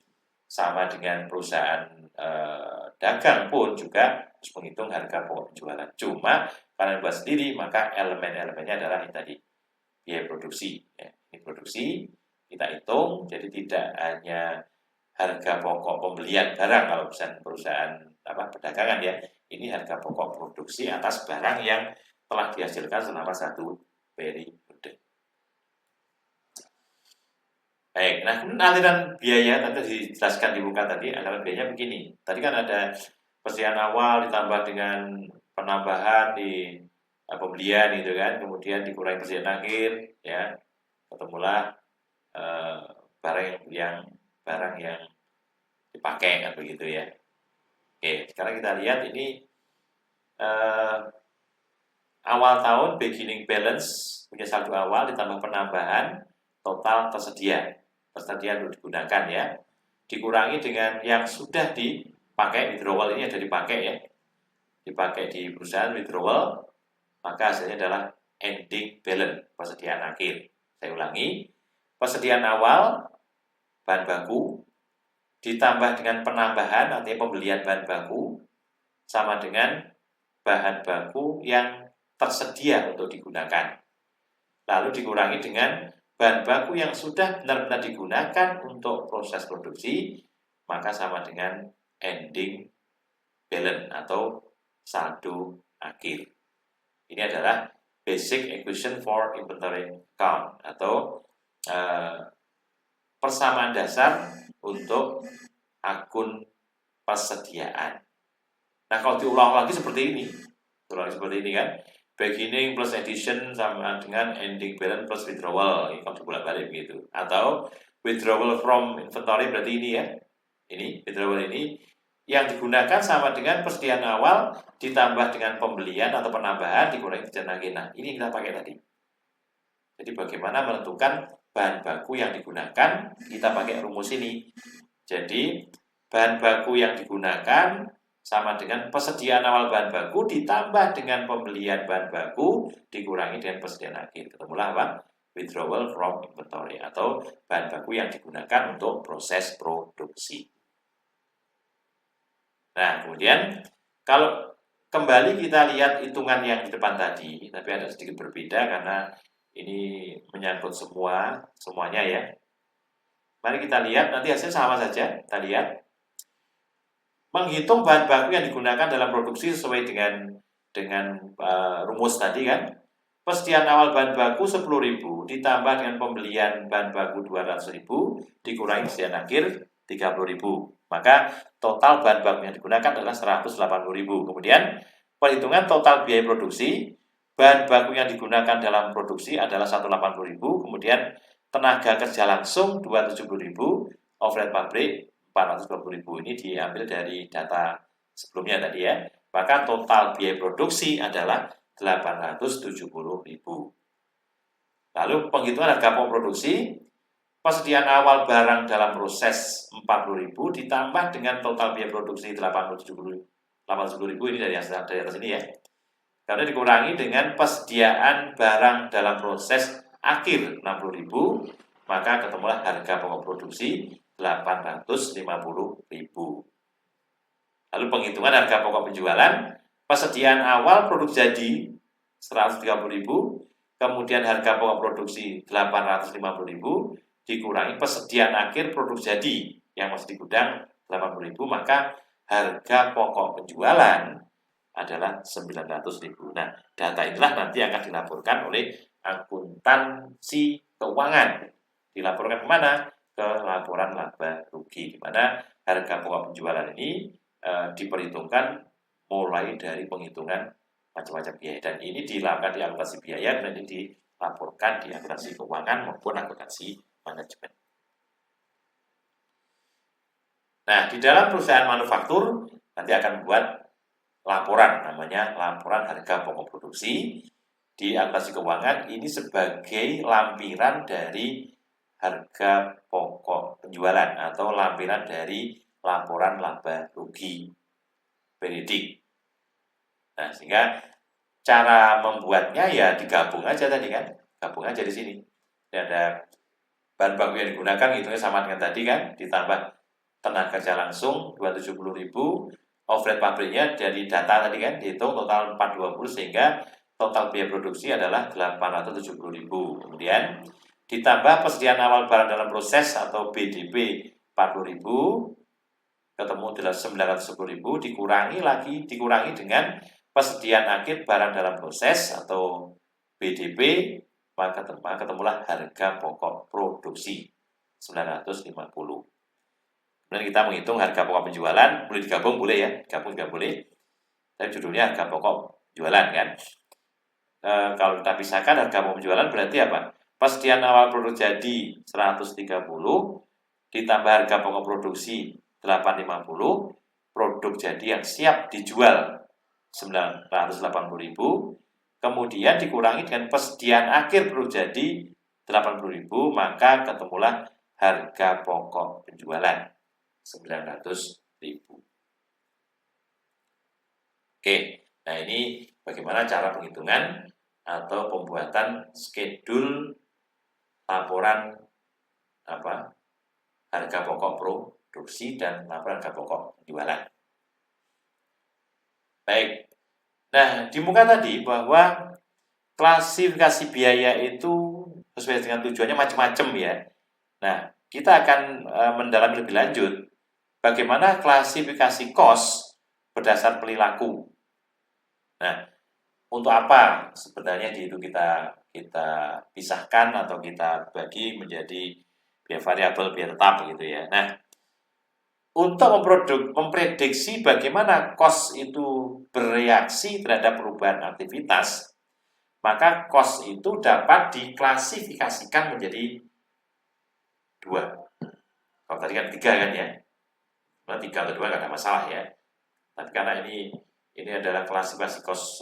sama dengan perusahaan dagang pun juga harus menghitung harga pokok penjualan. Cuma karena buat sendiri maka elemen-elemennya adalah ini tadi biaya produksi. Ya. Ini produksi kita hitung, jadi tidak hanya harga pokok pembelian barang kalau perusahaan perdagangan ya. Ini harga pokok produksi atas barang yang telah dihasilkan selama satu periode. Baik, nah kemudian aliran biaya tadi dijelaskan di buka tadi, aliran biayanya begini. Tadi kan ada persediaan awal ditambah dengan penambahan di pembelian gitu kan, kemudian dikurangi persediaan akhir ya, ketemulah barang yang dipakai kan begitu ya. Oke, sekarang kita lihat ini awal tahun beginning balance punya saldo awal ditambah penambahan total tersediaan untuk digunakan ya, dikurangi dengan yang sudah dipakai withdrawal ini ada dipakai ya, dipakai di perusahaan withdrawal, maka hasilnya adalah ending balance persediaan akhir. Saya ulangi, persediaan awal bahan baku ditambah dengan penambahan artinya pembelian bahan baku sama dengan bahan baku yang tersedia untuk digunakan. Lalu dikurangi dengan bahan baku yang sudah benar-benar digunakan untuk proses produksi, maka sama dengan ending balance atau saldo akhir. Ini adalah basic equation for inventory account atau persamaan dasar untuk akun persediaan. Nah, kalau diulang lagi seperti ini, kan, beginning plus addition sama dengan ending balance plus withdrawal, ini kalau dibolak-balik begitu. Atau withdrawal from inventory berarti ini ya, ini withdrawal ini yang digunakan sama dengan persediaan awal ditambah dengan pembelian atau penambahan dikurangi persediaan akhir. Nah, ini kita pakai tadi. Jadi bagaimana menentukan bahan baku yang digunakan, kita pakai rumus ini. Jadi bahan baku yang digunakan sama dengan persediaan awal bahan baku ditambah dengan pembelian bahan baku dikurangi dengan persediaan akhir. Ketemulah apa? Withdrawal from inventory atau bahan baku yang digunakan untuk proses produksi. Nah, kemudian kalau kembali kita lihat hitungan yang di depan tadi, tapi ada sedikit berbeda karena ini menyangkut semuanya ya. Mari kita lihat, nanti hasilnya sama saja. Kita lihat. Menghitung bahan baku yang digunakan dalam produksi sesuai dengan rumus tadi kan. Persediaan awal bahan baku 10.000 ditambah dengan pembelian bahan baku 200.000 dikurangi persediaan akhir 30.000. Maka total bahan baku yang digunakan adalah 180.000. Kemudian perhitungan total biaya produksi, bahan baku yang digunakan dalam produksi adalah 180.000. Kemudian tenaga kerja langsung 270.000, overhead pabrik 420.000. Ini diambil dari data sebelumnya tadi ya. Maka total biaya produksi adalah 870.000. Lalu penghitungan harga pokok produksi, persediaan awal barang dalam proses 40.000 ditambah dengan total biaya produksi 870.000 ini dari atas ini ya. Karena dikurangi dengan persediaan barang dalam proses akhir 60.000, maka ketemulah harga pokok produksi 850.000. Lalu penghitungan harga pokok penjualan, persediaan awal produk jadi 130.000, kemudian harga pokok produksi 850.000 dikurangi persediaan akhir produk jadi yang masih di gudang 80.000, maka harga pokok penjualan adalah 900.000. Nah, data inilah nanti akan dilaporkan oleh akuntansi keuangan. Dilaporkan kemana? Ke laporan laba rugi, di mana harga pokok penjualan ini diperhitungkan mulai dari penghitungan macam-macam biaya, dan ini dilakukan di akuntansi biaya dan ini dilaporkan di akuntansi keuangan maupun akuntansi manajemen. Nah, di dalam perusahaan manufaktur nanti akan membuat laporan, namanya laporan harga pokok produksi. Di akuntansi keuangan ini sebagai lampiran dari harga pokok penjualan atau lampiran dari laporan laba rugi periodik. Nah, sehingga cara membuatnya ya digabung aja tadi kan, gabung aja di sini. Ini ada bahan baku yang digunakan, hitungnya sama dengan tadi kan, ditambah tenaga kerja langsung 270.000, overhead pabriknya dari data tadi kan, dihitung total 420 sehingga total biaya produksi adalah 870.000. Kemudian ditambah persediaan awal barang dalam proses atau BDP 40.000, ketemu adalah 910.000, dikurangi dengan persediaan akhir barang dalam proses atau BDP, maka ketemulah harga pokok produksi 950. Kemudian kita menghitung harga pokok penjualan, boleh digabung boleh ya, gabung juga boleh. Tapi judulnya harga pokok penjualan kan. Kalau kita pisahkan harga pokok penjualan berarti apa? Persediaan awal produk jadi 130 ditambah harga pokok produksi 850, produk jadi yang siap dijual 980.000, kemudian dikurangi dengan persediaan akhir produk jadi 80.000, maka ketemulah harga pokok penjualan 900.000. Oke, nah ini bagaimana cara penghitungan atau pembuatan schedule laporan harga pokok produksi dan laporan harga pokok penjualan. Baik. Nah, di muka tadi bahwa klasifikasi biaya itu sesuai dengan tujuannya macam-macam ya. Nah, kita akan mendalami lebih lanjut bagaimana klasifikasi cost berdasar perilaku. Nah, untuk apa sebenarnya itu kita pisahkan atau kita bagi menjadi biaya variabel, biaya tetap gitu ya. Nah, untuk memprediksi bagaimana cost itu bereaksi terhadap perubahan aktivitas, maka cost itu dapat diklasifikasikan menjadi 2. Kalau tadi kan 3 kan ya. 3 atau 2 nggak ada masalah ya. Tapi karena ini adalah klasifikasi cost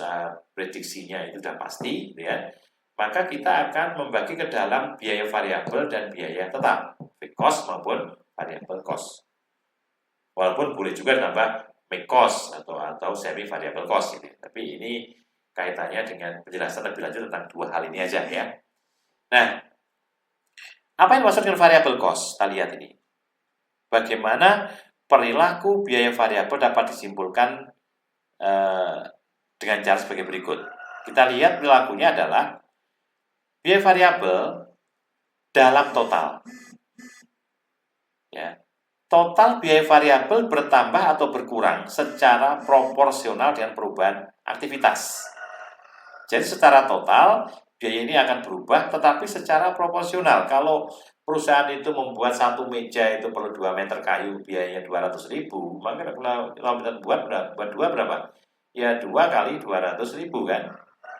prediksinya itu sudah pasti, gitu ya. Maka kita akan membagi ke dalam biaya variabel dan biaya tetap, fixed cost maupun variable cost. Walaupun boleh juga ditambah make cost atau semi variable cost gitu. Tapi ini kaitannya dengan penjelasan lebih lanjut tentang dua hal ini aja ya. Nah, apa yang dimaksud dengan variable cost? Kita lihat ini. Bagaimana perilaku biaya variabel dapat disimpulkan dengan cara sebagai berikut. Kita lihat perilakunya adalah biaya variabel dalam total. Ya. Total biaya variabel bertambah atau berkurang secara proporsional dengan perubahan aktivitas. Jadi secara total biaya ini akan berubah, tetapi secara proporsional. Kalau perusahaan itu membuat satu meja itu perlu 2 meter kayu, biayanya 200.000, maka kalau kita buat 2 berapa? Ya 2 kali 200.000 kan?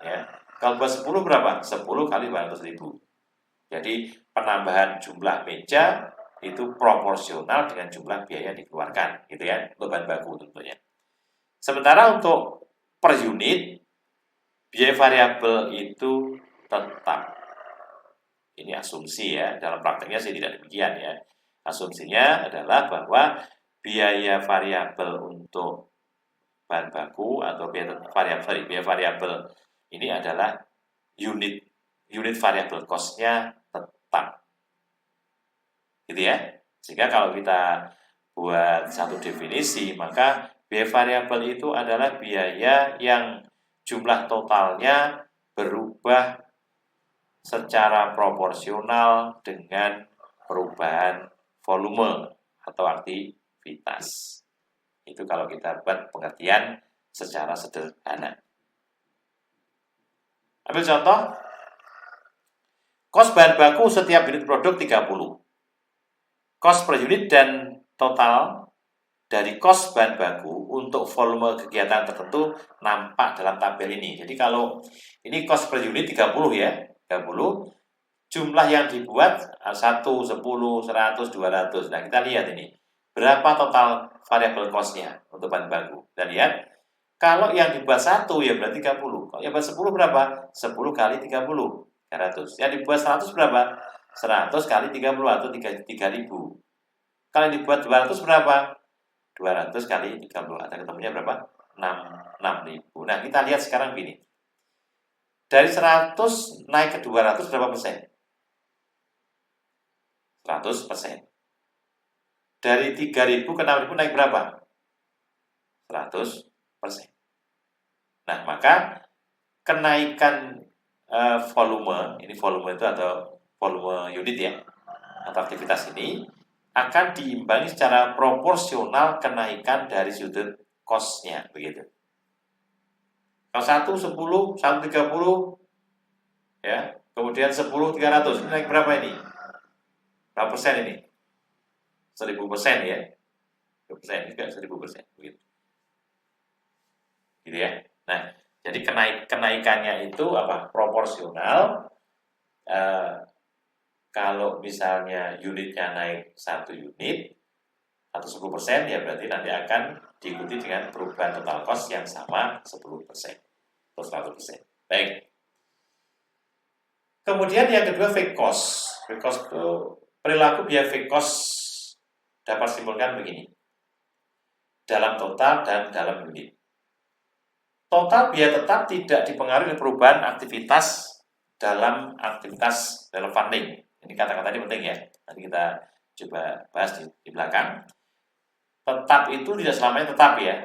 Ya. Kalau buat 10 berapa? 10 kali 200.000. Jadi penambahan jumlah meja itu proporsional dengan jumlah biaya yang dikeluarkan, gitu ya, untuk bahan baku tentunya. Sementara untuk per unit biaya variabel itu tetap. Ini asumsi ya, dalam prakteknya sih tidak demikian ya. Asumsinya adalah bahwa biaya variabel untuk bahan baku atau biaya variabel ini adalah unit variabel cost-nya tetap. Gitu ya. Sehingga kalau kita buat satu definisi, maka biaya variabel itu adalah biaya yang jumlah totalnya berubah secara proporsional dengan perubahan volume atau aktivitas. Itu kalau kita buat pengertian secara sederhana. Ambil contoh, kos bahan baku setiap unit produk 30. Kos per unit dan total dari kos bahan baku untuk volume kegiatan tertentu nampak dalam tabel ini. Jadi kalau ini kos per unit 30 ya, 30. Jumlah yang dibuat 1, 10, 100, 200. Nah, kita lihat ini. Berapa total variable cost-nya untuk bahan baku. Kita lihat. Kalau yang dibuat 1 ya berarti 30. Kalau yang dibuat 10 berapa? 10 kali 30. 300. Yang dibuat 100 berapa? 100 kali 30 atau 3.000. Kalau yang dibuat 200 berapa? 200 kali 30. Ada ketemunya berapa? 6.000. Nah, kita lihat sekarang gini. Dari 100 naik ke 200 berapa persen? 100%. Dari 3.000 ke 6.000 naik berapa? 100%. Nah, maka kenaikan volume, ini volume itu atau volume unit ya, atau aktivitas ini akan diimbangi secara proporsional kenaikan dari sudut cost-nya, begitu. Kalau 1, 10, 1, 30, ya, kemudian 10, 300, ini naik berapa ini? Berapa persen ini? 1000% ya. 1000% juga 1000%, begitu. Gitu ya. Nah, jadi kenaikannya itu apa? Proporsional. Kalau misalnya unitnya naik 1 unit atau 10%, ya berarti nanti akan diikuti dengan perubahan total cost yang sama 10% atau 100%. Baik. Kemudian yang kedua fixed cost. Fixed cost itu perilaku biaya fixed cost dapat disimpulkan begini. Dalam total dan dalam unit. Total biaya tetap tidak dipengaruhi oleh perubahan aktivitas dalam aktivitas relevan link. Ini kata-kata ini penting ya. Nanti kita coba bahas di belakang. Tetap itu tidak selamanya tetap ya.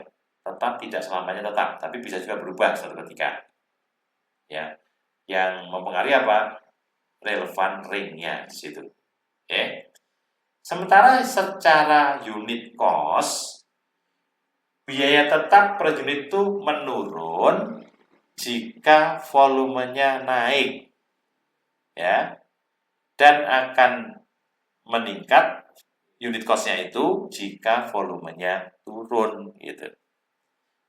Tetap tidak selamanya tetap, tapi bisa juga berubah suatu ketika. Ya. Yang mempengaruhi apa? Relevan ringnya di situ. Oke. Sementara secara unit cost, biaya tetap per unit itu menurun jika volumenya naik, ya, dan akan meningkat unit cost-nya itu jika volumenya turun, gitu.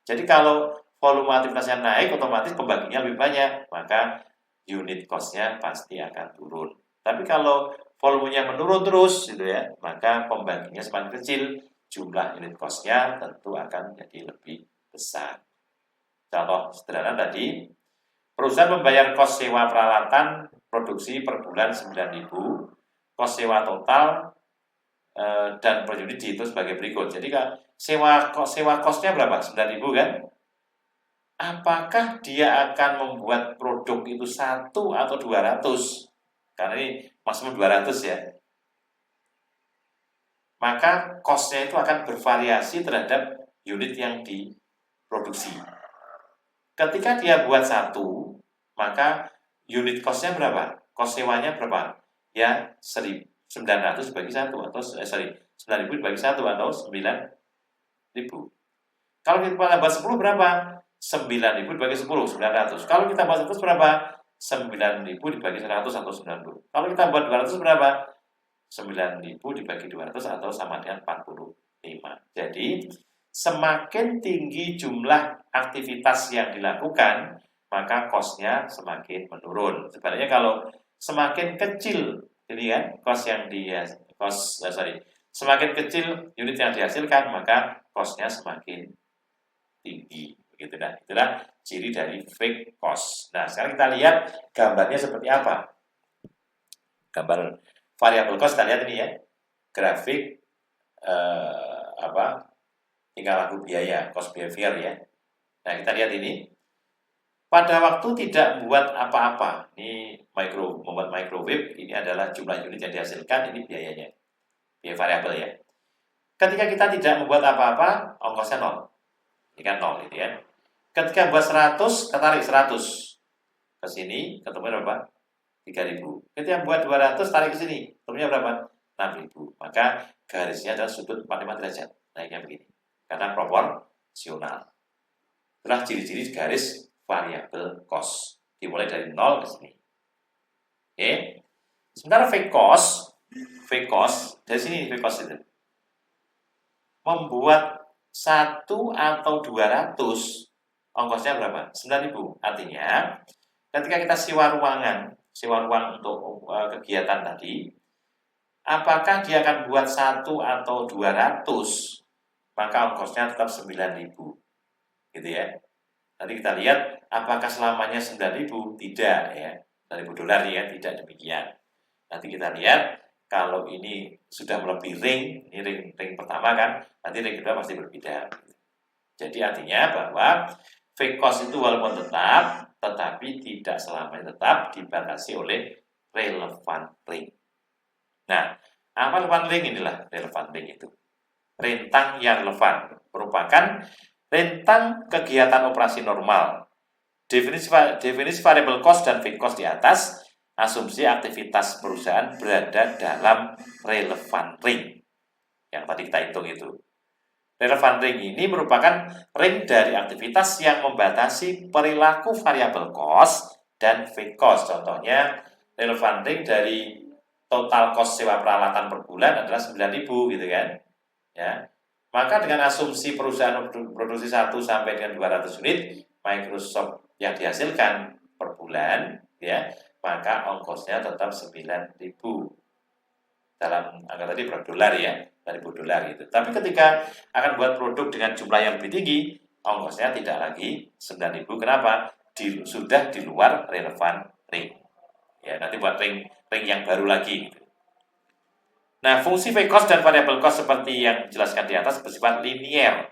Jadi kalau volume aktivitasnya naik, otomatis pembaginya lebih banyak, maka unit cost-nya pasti akan turun. Tapi kalau volumenya menurun terus, gitu ya, maka pembaginya semakin kecil, jumlah unit cost-nya tentu akan jadi lebih besar. Contoh sederhana tadi, perusahaan membayar kos sewa peralatan produksi per bulan 9.000, kos sewa total dan per unit dihitung sebagai berikut. Jadi sewa kosnya berapa? 9.000 kan? Apakah dia akan membuat produk itu 1 atau 200? Karena ini maksimum 200 ya. Maka kosnya itu akan bervariasi terhadap unit yang diproduksi. Ketika dia buat 1, maka unit costnya berapa? Kos sewanya berapa? Ya 900 bagi 1 atau 9.000 bagi 1 atau 9.000. Kalau kita buat 10 berapa? 9.000 dibagi 10, 900. Kalau kita buat 100 berapa? 9.000 dibagi 100 atau 90. Kalau kita buat 200 berapa? 9.000 dibagi 200 atau sama dengan 45. Jadi semakin tinggi jumlah aktivitas yang dilakukan, maka kosnya semakin menurun. Sebenarnya kalau semakin kecil, ini kan semakin kecil unit yang dihasilkan, maka kosnya semakin tinggi. Begitu dah. Itulah ciri dari fixed cost. Nah, sekarang kita lihat gambarnya seperti apa. Gambar variable cost kita lihat ini ya, grafik tingkah laku biaya, cost behavior ya. Nah, kita lihat ini. Pada waktu tidak membuat apa-apa, ini membuat microwave, ini adalah jumlah unit yang dihasilkan, ini biayanya, biaya variabel ya. Ketika kita tidak membuat apa-apa, ongkosnya 0. Ini kan 0 itu ya. Ketika buat 100, ketarik 100 ke sini, ketemunya berapa? 3.000. Ketika buat 200, tarik ke sini, ketemunya berapa? 6.000. Maka garisnya adalah sudut 45 derajat. Naiknya begini. Karena proporsional. Itulah ciri-ciri garis variable cost. Dimulai dari 0 ke sini. Oke. Sementara fixed cost dari sini fixed cost itu. Membuat 1 atau 200, ongkosnya berapa? 9.000. Artinya, ketika kita sewa ruang untuk kegiatan tadi, apakah dia akan buat 1 atau 200, maka ongkosnya tetap 9.000. Gitu ya. Nanti kita lihat apakah selamanya 9.000? Tidak ya. 9.000 dolar ya, tidak demikian. Nanti kita lihat kalau ini sudah melebihi ini ring pertama kan, nanti ring kedua pasti berbeda. Jadi artinya bahwa fixed cost itu walaupun tetap, tetapi tidak selamanya tetap, dibatasi oleh relevant ring. Nah, apa relevant ring? Inilah relevant ring itu. Rentang yang relevan merupakan rentang kegiatan operasi normal. Definisi variable cost dan fixed cost di atas, asumsi aktivitas perusahaan berada dalam relevant ring. Yang tadi kita hitung itu. Relevant ring ini merupakan ring dari aktivitas yang membatasi perilaku variable cost dan fixed cost. Contohnya, relevant ring dari total cost sewa peralatan per bulan adalah 9.000 gitu kan. Ya. Maka dengan asumsi perusahaan produksi 1 sampai dengan 200 unit Microsoft yang dihasilkan per bulan, ya, maka ongkosnya tetap 9.000. Dalam angka tadi per dolar ya, 9.000 dolar gitu. Tapi ketika akan buat produk dengan jumlah yang lebih tinggi, ongkosnya tidak lagi 9.000. Kenapa? Sudah di luar relevan ring. Ya, nanti buat ring yang baru lagi gitu. Nah, fungsi fixed cost dan variable cost seperti yang dijelaskan di atas bersifat linier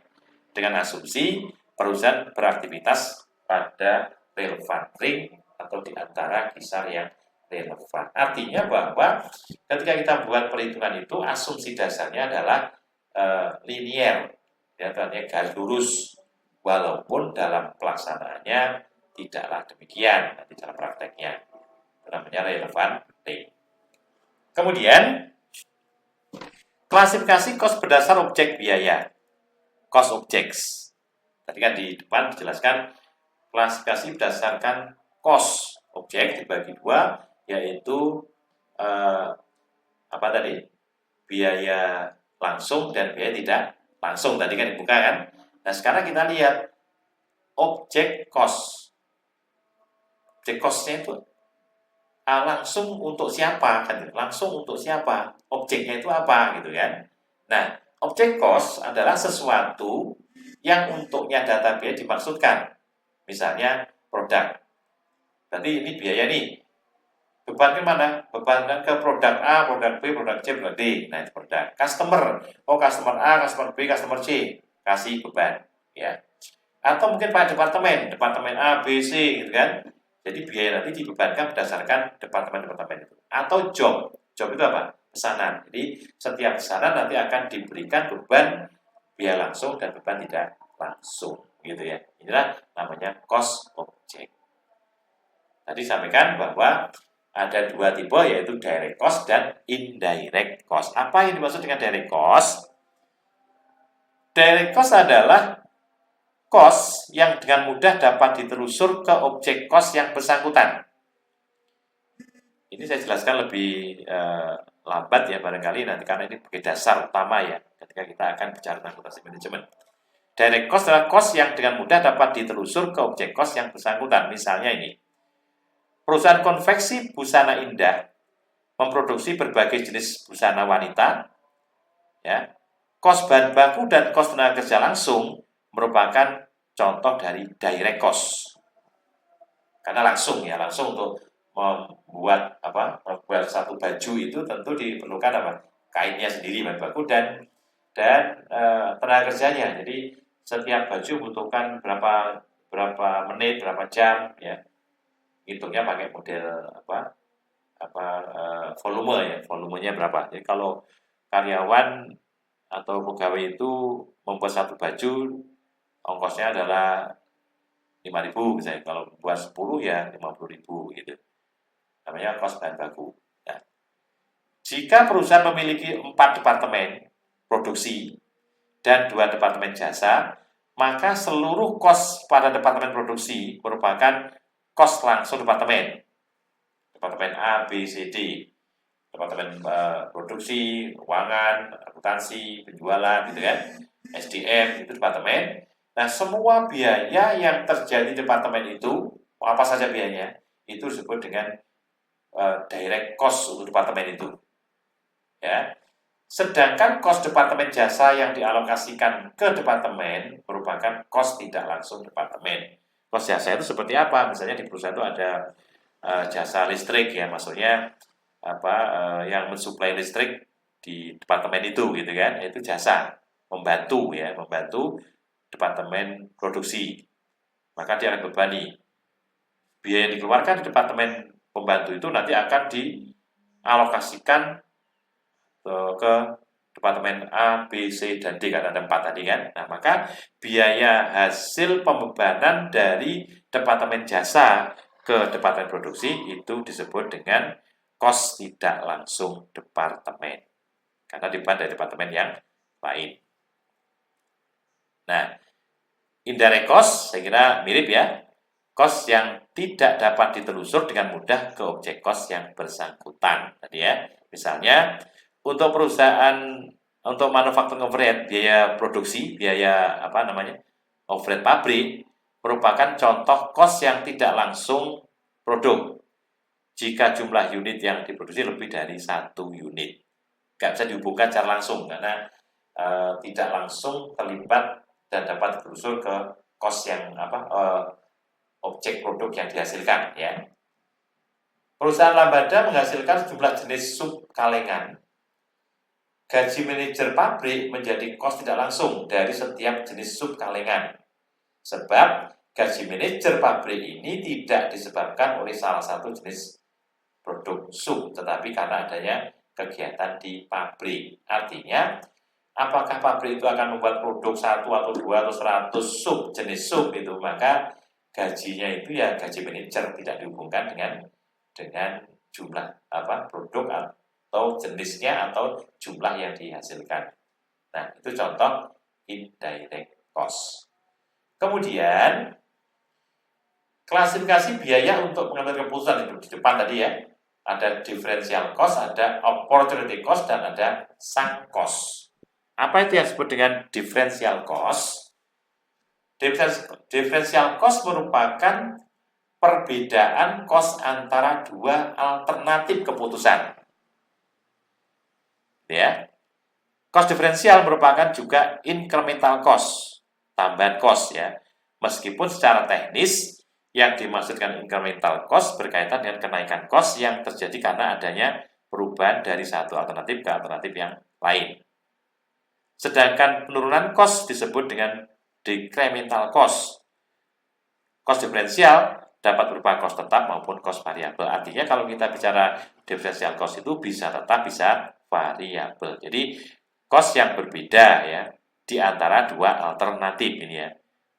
dengan asumsi perusahaan beraktivitas pada relevan ring atau di antara kisar yang relevan. Artinya bahwa ketika kita buat perhitungan itu asumsi dasarnya adalah linier, ya, artinya garis lurus, walaupun dalam pelaksanaannya tidaklah demikian nanti cara prakteknya. Itu namanya relevan ring. Kemudian klasifikasi cost berdasar objek biaya, cost objects. Tadi kan di depan dijelaskan klasifikasi berdasarkan cost objek dibagi dua, yaitu biaya langsung dan biaya tidak langsung. Tadi kan dibuka kan. Nah sekarang kita lihat objek cost. Objek costnya itu langsung untuk siapa kan? Langsung untuk siapa? Objeknya itu apa gitu kan? Nah, Objek cost adalah sesuatu yang untuknya data biaya dimaksudkan. Misalnya produk. Berarti ini biaya nih. Beban ke mana? Bebankan ke produk A, produk B, produk C, produk D. Nah, itu produk. Customer. Oh, customer A, customer B, customer C. Kasih beban. Ya. Atau mungkin pada departemen A, B, C, gitu kan. Jadi biaya nanti dibebankan berdasarkan departemen-departemen itu. Atau job. Job itu apa? Pesanan. Jadi setiap pesanan nanti akan diberikan beban biaya langsung dan beban tidak langsung. Gitu ya. Inilah namanya cost object. Tadi sampaikan bahwa ada dua tipe, yaitu direct cost dan indirect cost. Apa yang dimaksud dengan direct cost? Direct cost adalah cost yang dengan mudah dapat ditelusur ke objek cost yang bersangkutan. Ini saya jelaskan lebih lambat ya barangkali nanti, karena ini sebagai dasar utama ya ketika kita akan bicara tentang akuntansi manajemen. Direct cost adalah cost yang dengan mudah dapat ditelusur ke objek cost yang bersangkutan. Misalnya ini, perusahaan konveksi busana indah memproduksi berbagai jenis busana wanita, ya. Kos bahan baku dan kos tenaga kerja langsung merupakan contoh dari direct cost. Karena langsung untuk membuat satu baju itu tentu diperlukan kainnya sendiri, bahan baku dan tenaga kerjanya. Jadi setiap baju membutuhkan berapa menit, berapa jam, ya. Hitungnya pakai model volume ya, volumenya berapa. Jadi kalau karyawan atau pegawai itu membuat satu baju, ongkosnya adalah 5.000 misalnya. Kalau buat 10 ya 50.000 gitu. Namanya kos bahan baku. Nah, jika perusahaan memiliki 4 departemen produksi dan 2 departemen jasa, maka seluruh kos pada departemen produksi merupakan kos langsung departemen. Departemen A, B, C, D. Departemen produksi, keuangan, akuntansi, penjualan, gitu kan. SDM itu departemen. Nah, semua biaya yang terjadi di departemen itu, apa saja biayanya, itu disebut dengan direct cost untuk departemen itu. Ya. Sedangkan cost departemen jasa yang dialokasikan ke departemen merupakan cost tidak langsung departemen. Cost jasa itu seperti apa? Misalnya di perusahaan itu ada jasa listrik ya, maksudnya yang mensuplai listrik di departemen itu gitu kan, itu jasa membantu departemen produksi. Maka dia akan bebani biaya yang dikeluarkan di departemen pembantu itu nanti akan dialokasikan ke departemen A, B, C, dan D, kan ada 4 tadi kan. Nah, maka biaya hasil pembebanan dari departemen jasa ke departemen produksi itu disebut dengan kos tidak langsung departemen, karena dibeban dari departemen yang lain. Nah, indirect cost saya kira mirip ya, cost yang tidak dapat ditelusur dengan mudah ke objek cost yang bersangkutan tadi ya. Misalnya untuk perusahaan, untuk manufacturing overhead, biaya produksi, biaya overhead pabrik merupakan contoh cost yang tidak langsung produk. Jika jumlah unit yang diproduksi lebih dari 1 unit, nggak bisa dihubungkan secara langsung karena tidak langsung terlibat dan dapat ditelusur ke cost yang objek produk yang dihasilkan ya. Perusahaan Lambada menghasilkan sejumlah jenis sub kalengan. Gaji manajer pabrik menjadi cost tidak langsung dari setiap jenis sub kalengan. Sebab gaji manajer pabrik ini tidak disebabkan oleh salah satu jenis produk sub, tetapi karena adanya kegiatan di pabrik. Artinya, apakah pabrik itu akan membuat produk 1 atau 2 atau 100 sub, jenis sub itu, maka gajinya itu ya gaji manajer, tidak dihubungkan dengan jumlah produk atau jenisnya atau jumlah yang dihasilkan. Nah, itu contoh indirect cost. Kemudian klasifikasi biaya untuk mengambil keputusan itu di depan tadi ya. Ada differential cost, ada opportunity cost, dan ada sunk cost. Apa itu yang disebut dengan differential cost? Differential cost merupakan perbedaan cost antara 2 alternatif keputusan. Ya. Cost diferensial merupakan juga incremental cost, tambahan cost ya. Meskipun secara teknis yang dimaksudkan incremental cost berkaitan dengan kenaikan cost yang terjadi karena adanya perubahan dari satu alternatif ke alternatif yang lain. Sedangkan penurunan cost disebut dengan decremental cost. Cost diferensial dapat berupa cost tetap maupun cost variabel. Artinya kalau kita bicara differential cost itu bisa tetap, bisa variabel. Jadi cost yang berbeda ya di antara dua alternatif ini ya.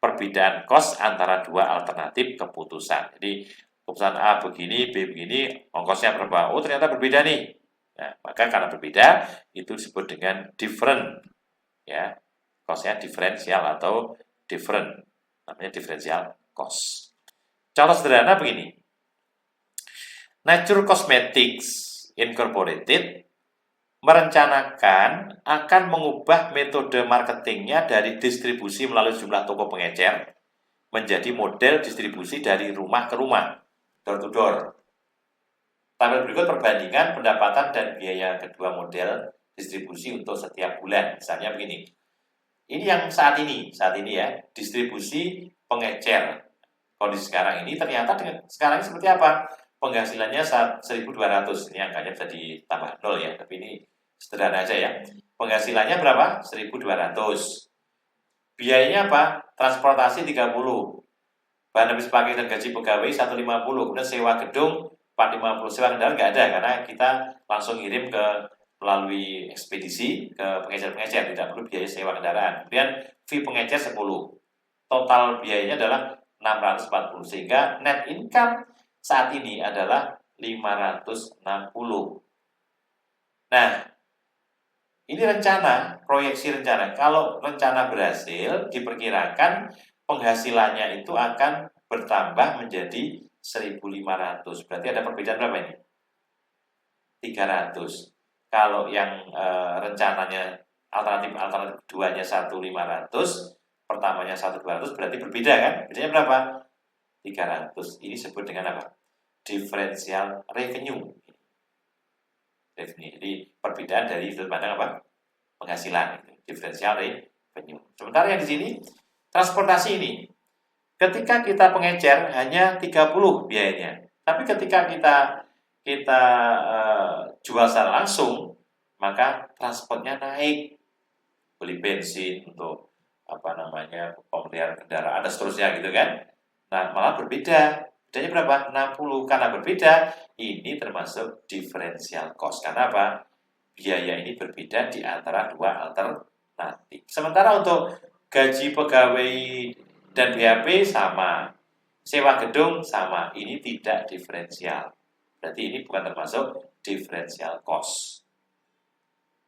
Perbedaan cost antara dua alternatif keputusan. Jadi keputusan A begini, B begini, ongkosnya berapa? Oh ternyata berbeda nih. Nah, maka karena berbeda itu disebut dengan different ya. Cost-nya diferensial atau different. Namanya differential cost. Contoh sederhana begini. Nature Cosmetics Incorporated merencanakan akan mengubah metode marketingnya dari distribusi melalui jumlah toko pengecer menjadi model distribusi dari rumah ke rumah, door to door. Tabel berikut perbandingan pendapatan dan biaya kedua model distribusi untuk setiap bulan. Misalnya begini. Ini yang saat ini ya, distribusi pengecer. Kondisi sekarang ini ternyata sekarang ini seperti apa? Penghasilannya 1.200. Ini angkanya bisa ditambah 0 ya, tapi ini sederhana aja ya. Penghasilannya berapa? 1.200. Biayanya apa? Transportasi 30. Bahan habis pakai dan gaji pegawai 150. Kemudian sewa gedung 450. Sewa kendaraan nggak ada karena kita langsung kirim melalui ekspedisi ke pengecer-pengecer, tidak perlu biaya sewa kendaraan. Kemudian fee pengecer 10. Total biayanya adalah 640 sehingga net income saat ini adalah 560. Nah, ini rencana, proyeksi rencana. Kalau rencana berhasil, diperkirakan penghasilannya itu akan bertambah menjadi 1.500. Berarti ada perbedaan berapa ini? 300. Kalau yang rencananya alternatif keduanya 1.500, pertamanya 1.200, berarti berbeda kan? Bedanya berapa? 300. Ini disebut dengan apa? Differential revenue. Jadi perbedaan dari sudut pandang apa? Penghasilan. Differential revenue. Sementara yang di sini transportasi ini, ketika kita pengecer hanya 30 biayanya. Tapi ketika kita jual secara langsung, maka transportnya naik. Beli bensin untuk pemeliharaan kendaraan dan seterusnya gitu kan. Nah, malah berbeda. Bedanya berapa? 60. Karena berbeda, ini termasuk differential cost. Karena apa? Biaya ini berbeda di antara dua alternatif. Sementara untuk gaji pegawai dan BAP sama. Sewa gedung sama. Ini tidak diferensial. Berarti ini bukan termasuk differential cost.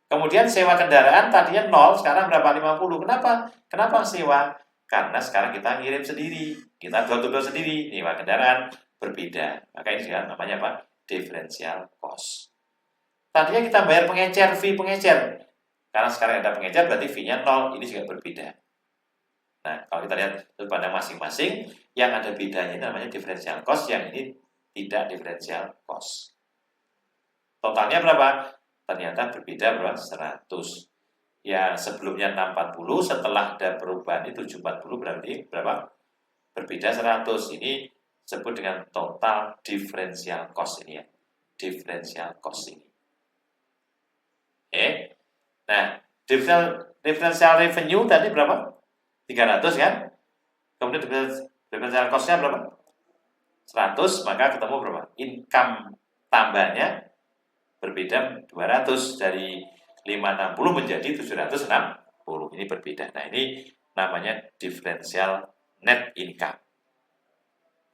Kemudian sewa kendaraan tadinya 0, sekarang berapa? 50. Kenapa sewa? Karena sekarang kita ngirim sendiri, kita door-to-door sendiri, nyewa kendaraan berbeda. Maka ini juga namanya apa? Differential cost. Tadinya kita bayar pengecer, fee pengecer. Karena sekarang ada pengecer, berarti fee-nya 0, ini juga berbeda. Nah, kalau kita lihat pada masing-masing, yang ada bedanya namanya differential cost, yang ini tidak differential cost. Totalnya berapa? Ternyata berbeda berapa? 100. Ya, sebelumnya 640, setelah ada perubahan itu 740, berarti berapa? Berbeda 100. Ini disebut dengan total differential cost ini ya. Differential cost ini. Oke. Nah, differential revenue tadi berapa? 300 kan? Kemudian differential cost-nya berapa? 100, maka ketemu berapa? Income tambahnya berbeda 200, dari 560 menjadi 760. Ini berbeda. Nah, ini namanya differential net income.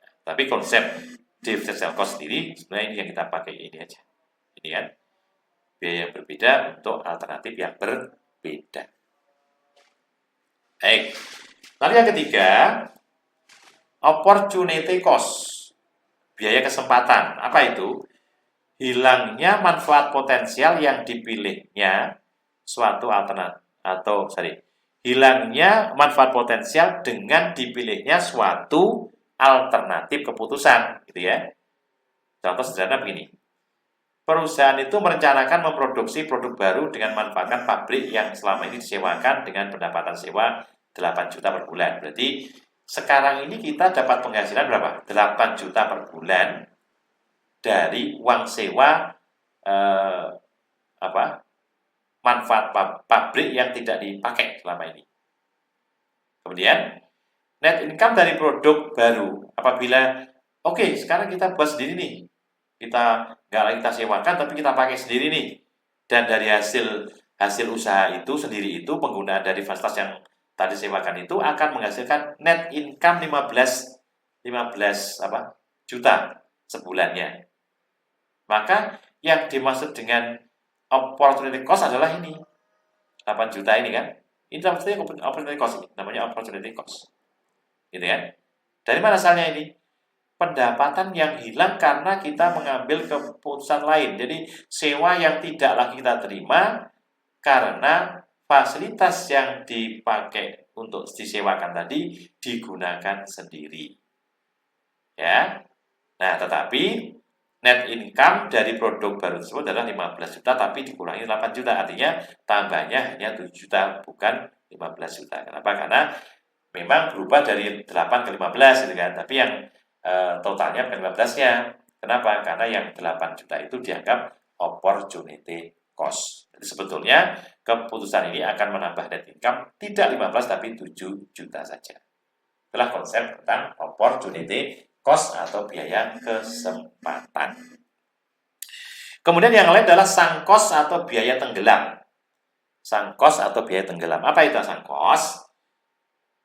Nah, tapi konsep differential cost sendiri sebenarnya ini yang kita pakai ini aja. Ini kan biaya yang berbeda untuk alternatif yang berbeda. Baik. Lalu yang ketiga, opportunity cost. Biaya kesempatan. Apa itu? Hilangnya manfaat potensial yang dipilihnya suatu alternatif hilangnya manfaat potensial dengan dipilihnya suatu alternatif keputusan, gitu ya. Contoh sederhana begini. perusahaan itu merencanakan memproduksi produk baru dengan manfaatkan pabrik yang selama ini disewakan dengan pendapatan sewa 8 juta per bulan. Berarti sekarang ini kita dapat penghasilan berapa? 8 juta per bulan dari uang sewa manfaat pabrik yang tidak dipakai selama ini. Kemudian net income dari produk baru apabila sekarang kita buat sendiri nih, kita nggak lagi kita sewakan tapi kita pakai sendiri nih, dan dari hasil usaha itu sendiri itu penggunaan dari fasilitas yang tadi sewakan itu akan menghasilkan net income 15 juta sebulannya. Maka yang dimaksud dengan opportunity cost adalah ini 8 juta ini kan, ini opportunity cost, namanya opportunity cost, gitu kan? Dari mana asalnya ini? Pendapatan yang hilang karena kita mengambil keputusan lain. Jadi sewa yang tidak lagi kita terima karena fasilitas yang dipakai untuk disewakan tadi digunakan sendiri. Ya. Nah, tetapi net income dari produk baru tersebut adalah 15 juta tapi dikurangi 8 juta. Artinya tambahnya hanya 7 juta bukan 15 juta. Kenapa? Karena memang berubah dari 8 ke 15 gitu kan. Tapi yang totalnya bukan 15-nya. Kenapa? Karena yang 8 juta itu dianggap opportunity cost. Jadi sebetulnya keputusan ini akan menambah net income tidak 15 tapi 7 juta saja. Itulah konsep tentang opportunity cost atau biaya kesempatan. Kemudian yang lain adalah sunk cost atau biaya tenggelam. Sunk cost atau biaya tenggelam. Apa itu sunk cost?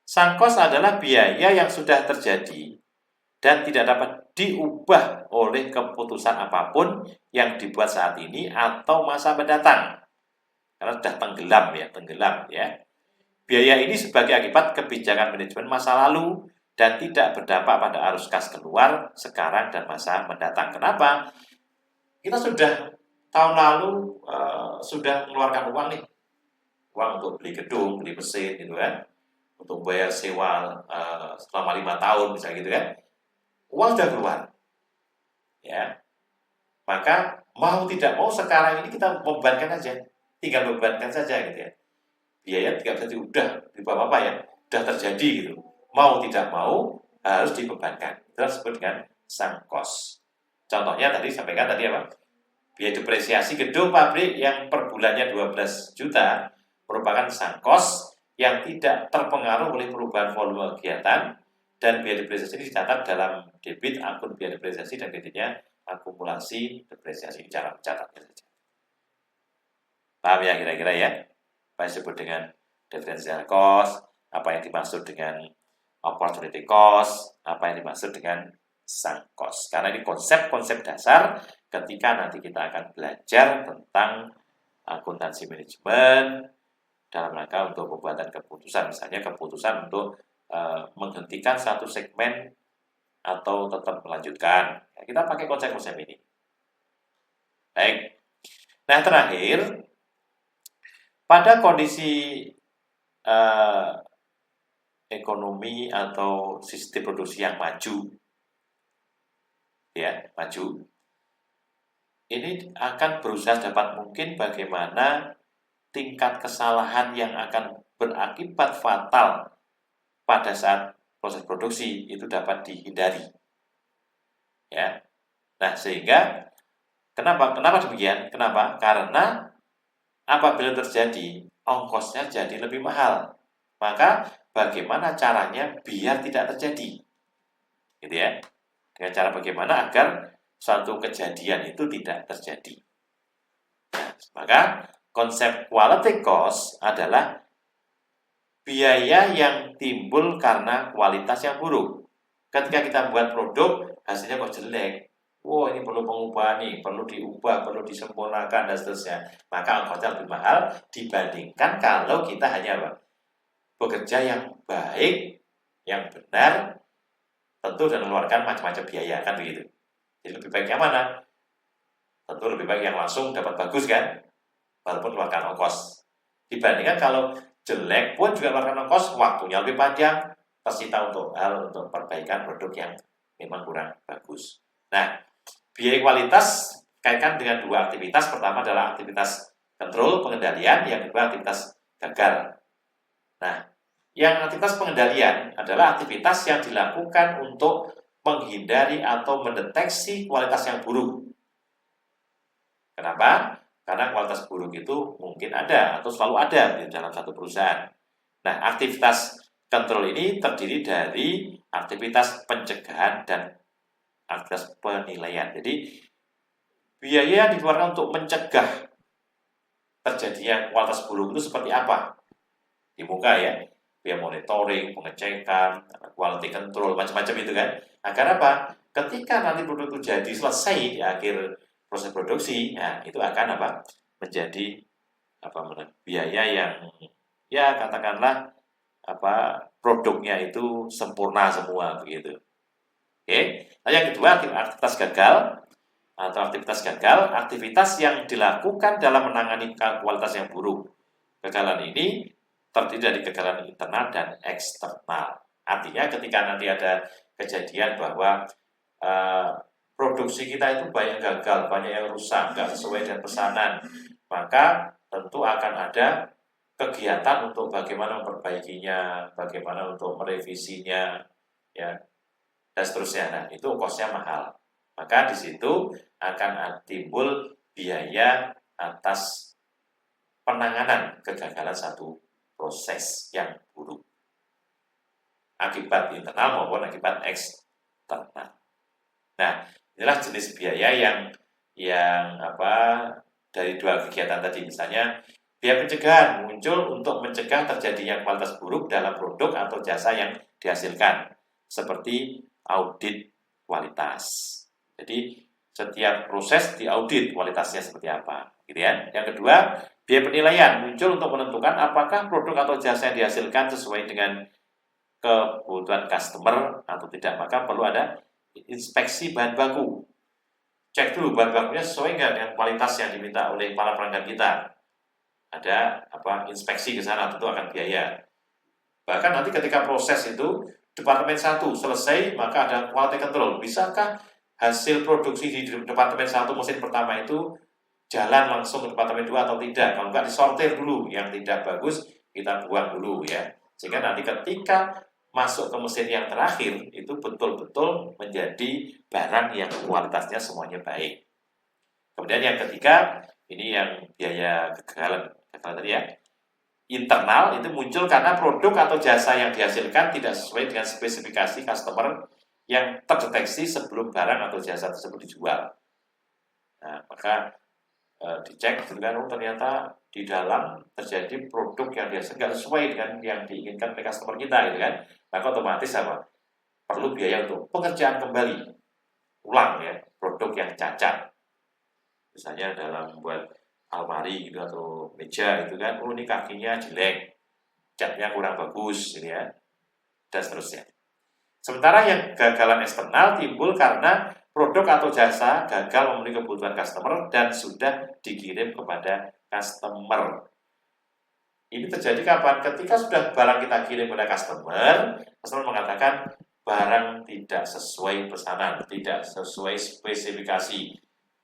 Sunk cost adalah biaya yang sudah terjadi dan tidak dapat diubah oleh keputusan apapun yang dibuat saat ini atau masa mendatang. Karena sudah tenggelam ya. Biaya ini sebagai akibat kebijakan manajemen masa lalu dan tidak berdampak pada arus kas keluar sekarang dan masa mendatang. Kenapa? Kita sudah tahun lalu sudah mengeluarkan uang nih. Uang untuk beli gedung, beli mesin gitu kan. Untuk bayar sewa selama 5 tahun misalnya gitu kan. Uang sudah keluar, ya. Maka mau tidak mau sekarang ini kita membebankan saja, tinggal membebankan saja gitu ya. Biaya tidak bisa udah apa ya, sudah terjadi gitu. Mau tidak mau harus dibebankan. Itu disebut dengan sunk cost. Contohnya tadi sampaikan tadi apa? Biaya depresiasi gedung pabrik yang per bulannya 12 juta merupakan sunk cost yang tidak terpengaruh oleh perubahan volume kegiatan. Dan biaya depresiasi ini dicatat dalam debit akun biaya depresiasi dan kreditnya akumulasi depresiasi. Cara mencatatnya saja. Paham ya kira-kira ya? Apa yang disebut dengan differential cost, apa yang dimaksud dengan opportunity cost, apa yang dimaksud dengan sunk cost. Karena ini konsep-konsep dasar ketika nanti kita akan belajar tentang akuntansi manajemen dalam rangka untuk pembuatan keputusan. Misalnya keputusan untuk menghentikan satu segmen atau tetap melanjutkan. Ya, kita pakai konsep-konsep ini. Baik. Nah, terakhir, pada kondisi ekonomi atau sistem produksi yang maju, ya, maju, ini akan berusaha dapat mungkin bagaimana tingkat kesalahan yang akan berakibat fatal pada saat proses produksi itu dapat dihindari. Ya. Nah, sehingga kenapa demikian? Kenapa? Karena apabila terjadi ongkosnya jadi lebih mahal. Maka bagaimana caranya biar tidak terjadi? Gitu ya. Dengan cara bagaimana agar suatu kejadian itu tidak terjadi. Nah, maka konsep quality cost adalah biaya yang timbul karena kualitas yang buruk. Ketika kita buat produk, hasilnya kok jelek. Wow, ini perlu pengubahan nih, perlu diubah, perlu disempurnakan, dan seterusnya. Maka ongkosnya lebih mahal dibandingkan kalau kita hanya bekerja yang baik, yang benar, tentu dan mengeluarkan macam-macam biaya, kan begitu. Jadi lebih baik yang mana? Tentu lebih baik yang langsung dapat bagus kan, walaupun mengeluarkan ongkos. Dibandingkan kalau jelek pun juga mengeluarkan ongkos, waktunya lebih panjang, tersita untuk perbaikan produk yang memang kurang bagus. Nah, biaya kualitas kaitkan dengan dua aktivitas. Pertama adalah aktivitas kontrol pengendalian, yang kedua aktivitas gagal. Nah, yang aktivitas pengendalian adalah aktivitas yang dilakukan untuk menghindari atau mendeteksi kualitas yang buruk. Kenapa? Karena kualitas buruk itu mungkin ada atau selalu ada di dalam satu perusahaan. Nah, aktivitas kontrol ini terdiri dari aktivitas pencegahan dan aktivitas penilaian. Jadi, biaya yang dikeluarkan untuk mencegah terjadinya kualitas buruk itu seperti apa? Di muka ya, biaya monitoring, pengecekan, quality control, macam-macam itu kan. Agar apa? Ketika nanti produk itu jadi selesai di akhir proses produksi, nah itu akan apa? Menjadi biaya yang ya katakanlah produknya itu sempurna semua begitu. Oke. Nah, yang kedua aktivitas gagal atau aktivitas yang dilakukan dalam menangani kualitas yang buruk. Kegagalan ini terdiri dari kegagalan internal dan eksternal. Artinya ketika nanti ada kejadian bahwa produksi kita itu banyak gagal, banyak yang rusak, nggak sesuai dengan pesanan, maka tentu akan ada kegiatan untuk bagaimana memperbaikinya, bagaimana untuk merevisinya, ya, dan seterusnya. Nah, itu kosnya mahal. Maka di situ akan timbul biaya atas penanganan kegagalan satu proses yang buruk, akibat internal maupun akibat eksternal. Nah, inilah jenis biaya yang dari dua kegiatan tadi. Misalnya, biaya pencegahan muncul untuk mencegah terjadinya kualitas buruk dalam produk atau jasa yang dihasilkan, seperti audit kualitas. Jadi, setiap proses diaudit kualitasnya seperti apa, gitu ya. Yang kedua, biaya penilaian muncul untuk menentukan apakah produk atau jasa yang dihasilkan sesuai dengan kebutuhan customer atau tidak. Maka perlu ada inspeksi bahan baku. Cek dulu bahan bakunya sesuai nggak dengan kualitas yang diminta oleh para pelanggan kita. Ada inspeksi ke sana, tentu akan biaya. Bahkan nanti ketika proses itu Departemen 1 selesai, maka ada quality control. Bisakah hasil produksi di Departemen 1 mesin pertama itu jalan langsung ke Departemen 2 atau tidak? Kalau nggak, disortir dulu. Yang tidak bagus, kita buang dulu ya. Sehingga nanti ketika masuk ke mesin yang terakhir, itu betul-betul menjadi barang yang kualitasnya semuanya baik. Kemudian yang ketiga, ini yang biaya kegagalan tadi ya. Internal itu muncul karena produk atau jasa yang dihasilkan tidak sesuai dengan spesifikasi customer yang terdeteksi sebelum barang atau jasa tersebut dijual. Nah, maka dicek dengan ternyata di dalam terjadi produk yang biasa nggak sesuai dengan yang diinginkan oleh customer kita, gitu kan? Maka otomatis perlu biaya untuk pengerjaan kembali, ulang ya produk yang cacat. Misalnya dalam buat almari gitu atau meja itu kan, ini kakinya jelek, catnya kurang bagus, gitu ya, dan seterusnya. Sementara yang kegagalan eksternal timbul karena produk atau jasa gagal memenuhi kebutuhan customer dan sudah dikirim kepada customer. Ini terjadi kapan? Ketika sudah barang kita kirim kepada customer mengatakan barang tidak sesuai pesanan, tidak sesuai spesifikasi,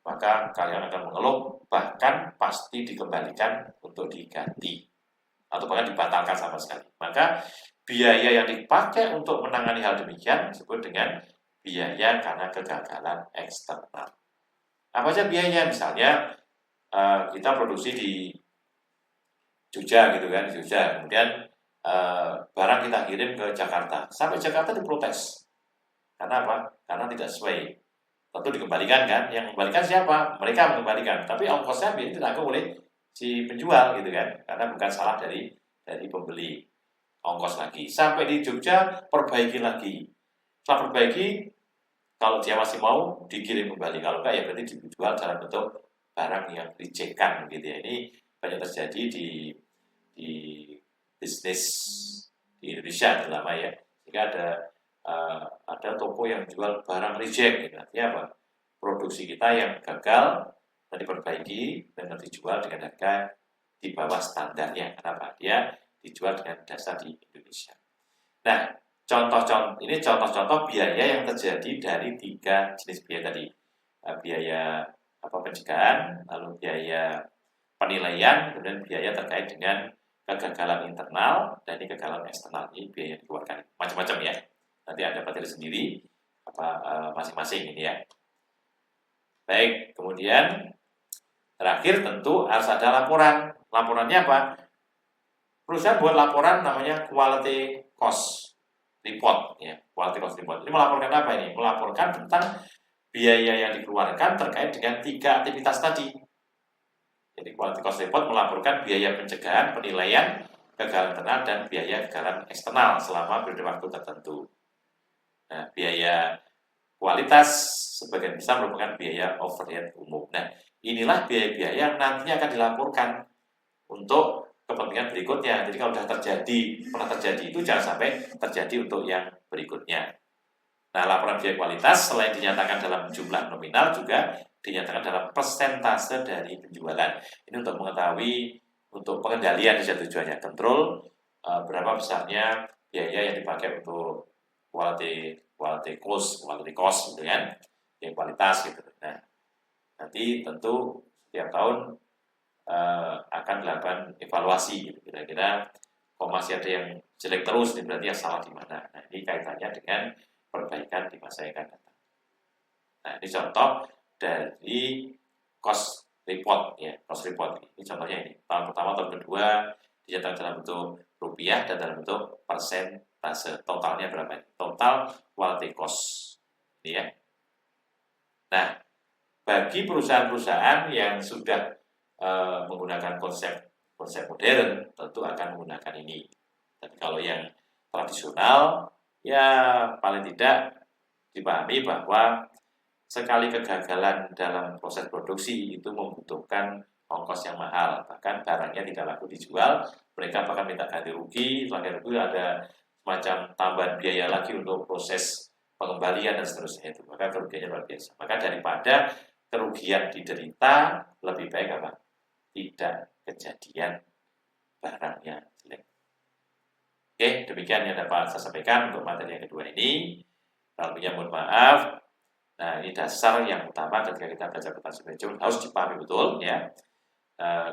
maka kalian akan mengeluh, bahkan pasti dikembalikan untuk diganti atau bahkan dibatalkan sama sekali. Maka biaya yang dipakai untuk menangani hal demikian disebut dengan biaya karena kegagalan eksternal. Apa saja biayanya? Misalnya kita produksi di Jogja gitu kan, di Jogja. Kemudian barang kita kirim ke Jakarta. Sampai Jakarta diprotes. Karena apa? Karena tidak sesuai. Tentu dikembalikan kan. Yang mengembalikan siapa? Mereka mengembalikan. Tapi ongkosnya biasanya ditanggung oleh si penjual gitu kan. Karena bukan salah dari pembeli. Ongkos lagi. Sampai di Jogja, perbaiki lagi. Setelah perbaiki, kalau dia masih mau, dikirim kembali. Kalau enggak, ya berarti dijual dalam bentuk barang yang rejectan gitu ya. Ini banyak terjadi di bisnis di Indonesia terutama ya. Jika ada toko yang jual barang reject, gitu. Artinya apa? Produksi kita yang gagal dan diperbaiki dan dijual dengan harga di bawah standarnya. Kenapa? Dia dijual dengan dasar di Indonesia. Nah, ini contoh-contoh biaya yang terjadi dari 3 jenis biaya tadi. Biaya pencegahan, lalu biaya penilaian, kemudian biaya terkait dengan kegagalan internal dan kegagalan eksternal. Ini biaya yang dikeluarkan macam-macam ya. Nanti ada materi sendiri masing-masing ini ya. Baik, kemudian terakhir tentu harus ada laporan. Laporannya apa? Perusahaan buat laporan namanya quality cost report ya, quality cost report. Ini melaporkan apa ini? Melaporkan tentang biaya yang dikeluarkan terkait dengan 3 aktivitas tadi. Jadi quality cost report melaporkan biaya pencegahan, penilaian, kegagalan internal dan biaya kegagalan eksternal selama periode waktu tertentu. Nah, biaya kualitas sebagian besar merupakan biaya overhead umum. Nah, inilah biaya-biaya yang nantinya akan dilaporkan untuk kepentingan berikutnya. Jadi kalau sudah pernah terjadi itu jangan sampai terjadi untuk yang berikutnya. Nah, laporan biaya kualitas selain dinyatakan dalam jumlah nominal juga dinyatakan dalam persentase dari penjualan. Ini untuk mengetahui untuk pengendalian tujuannya, kontrol berapa besarnya biaya yang dipakai untuk quality cost gitu kan, yang kualitas gitu. Nah, nanti tentu setiap tahun akan dilakukan evaluasi gitu. Kira-kira kok masih ada yang jelek terus, ini berarti yang salah di mana. Nah, ini kaitannya dengan perbaikan di masa yang akan datang. Nah, ini contoh dari cost report ya, cost report. Ini contohnya ini. Tahun pertama, tahun kedua dinyatakan dalam bentuk rupiah dan dalam bentuk persentase. Totalnya berapa? Total quality cost. Ini ya. Nah, bagi perusahaan-perusahaan yang sudah menggunakan konsep modern tentu akan menggunakan ini. Tapi kalau yang tradisional ya paling tidak dipahami bahwa sekali kegagalan dalam proses produksi itu membutuhkan ongkos yang mahal, bahkan barangnya tidak laku dijual, mereka bahkan minta ganti rugi, selain itu ada semacam tambahan biaya lagi untuk proses pengembalian dan seterusnya itu, maka kerugiannya luar biasa. Maka daripada kerugian diderita, lebih baik apa? Tidak kejadian barangnya jelek. Oke, demikian yang dapat saya sampaikan untuk materi yang kedua ini. Kalau punya mohon maaf. Nah, ini dasar yang utama ketika kita belajar akuntansi manajemen harus dipahami betul ya.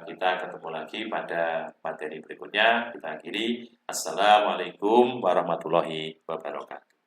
Kita ketemu lagi pada materi berikutnya. Kita akhiri. Assalamualaikum warahmatullahi wabarakatuh.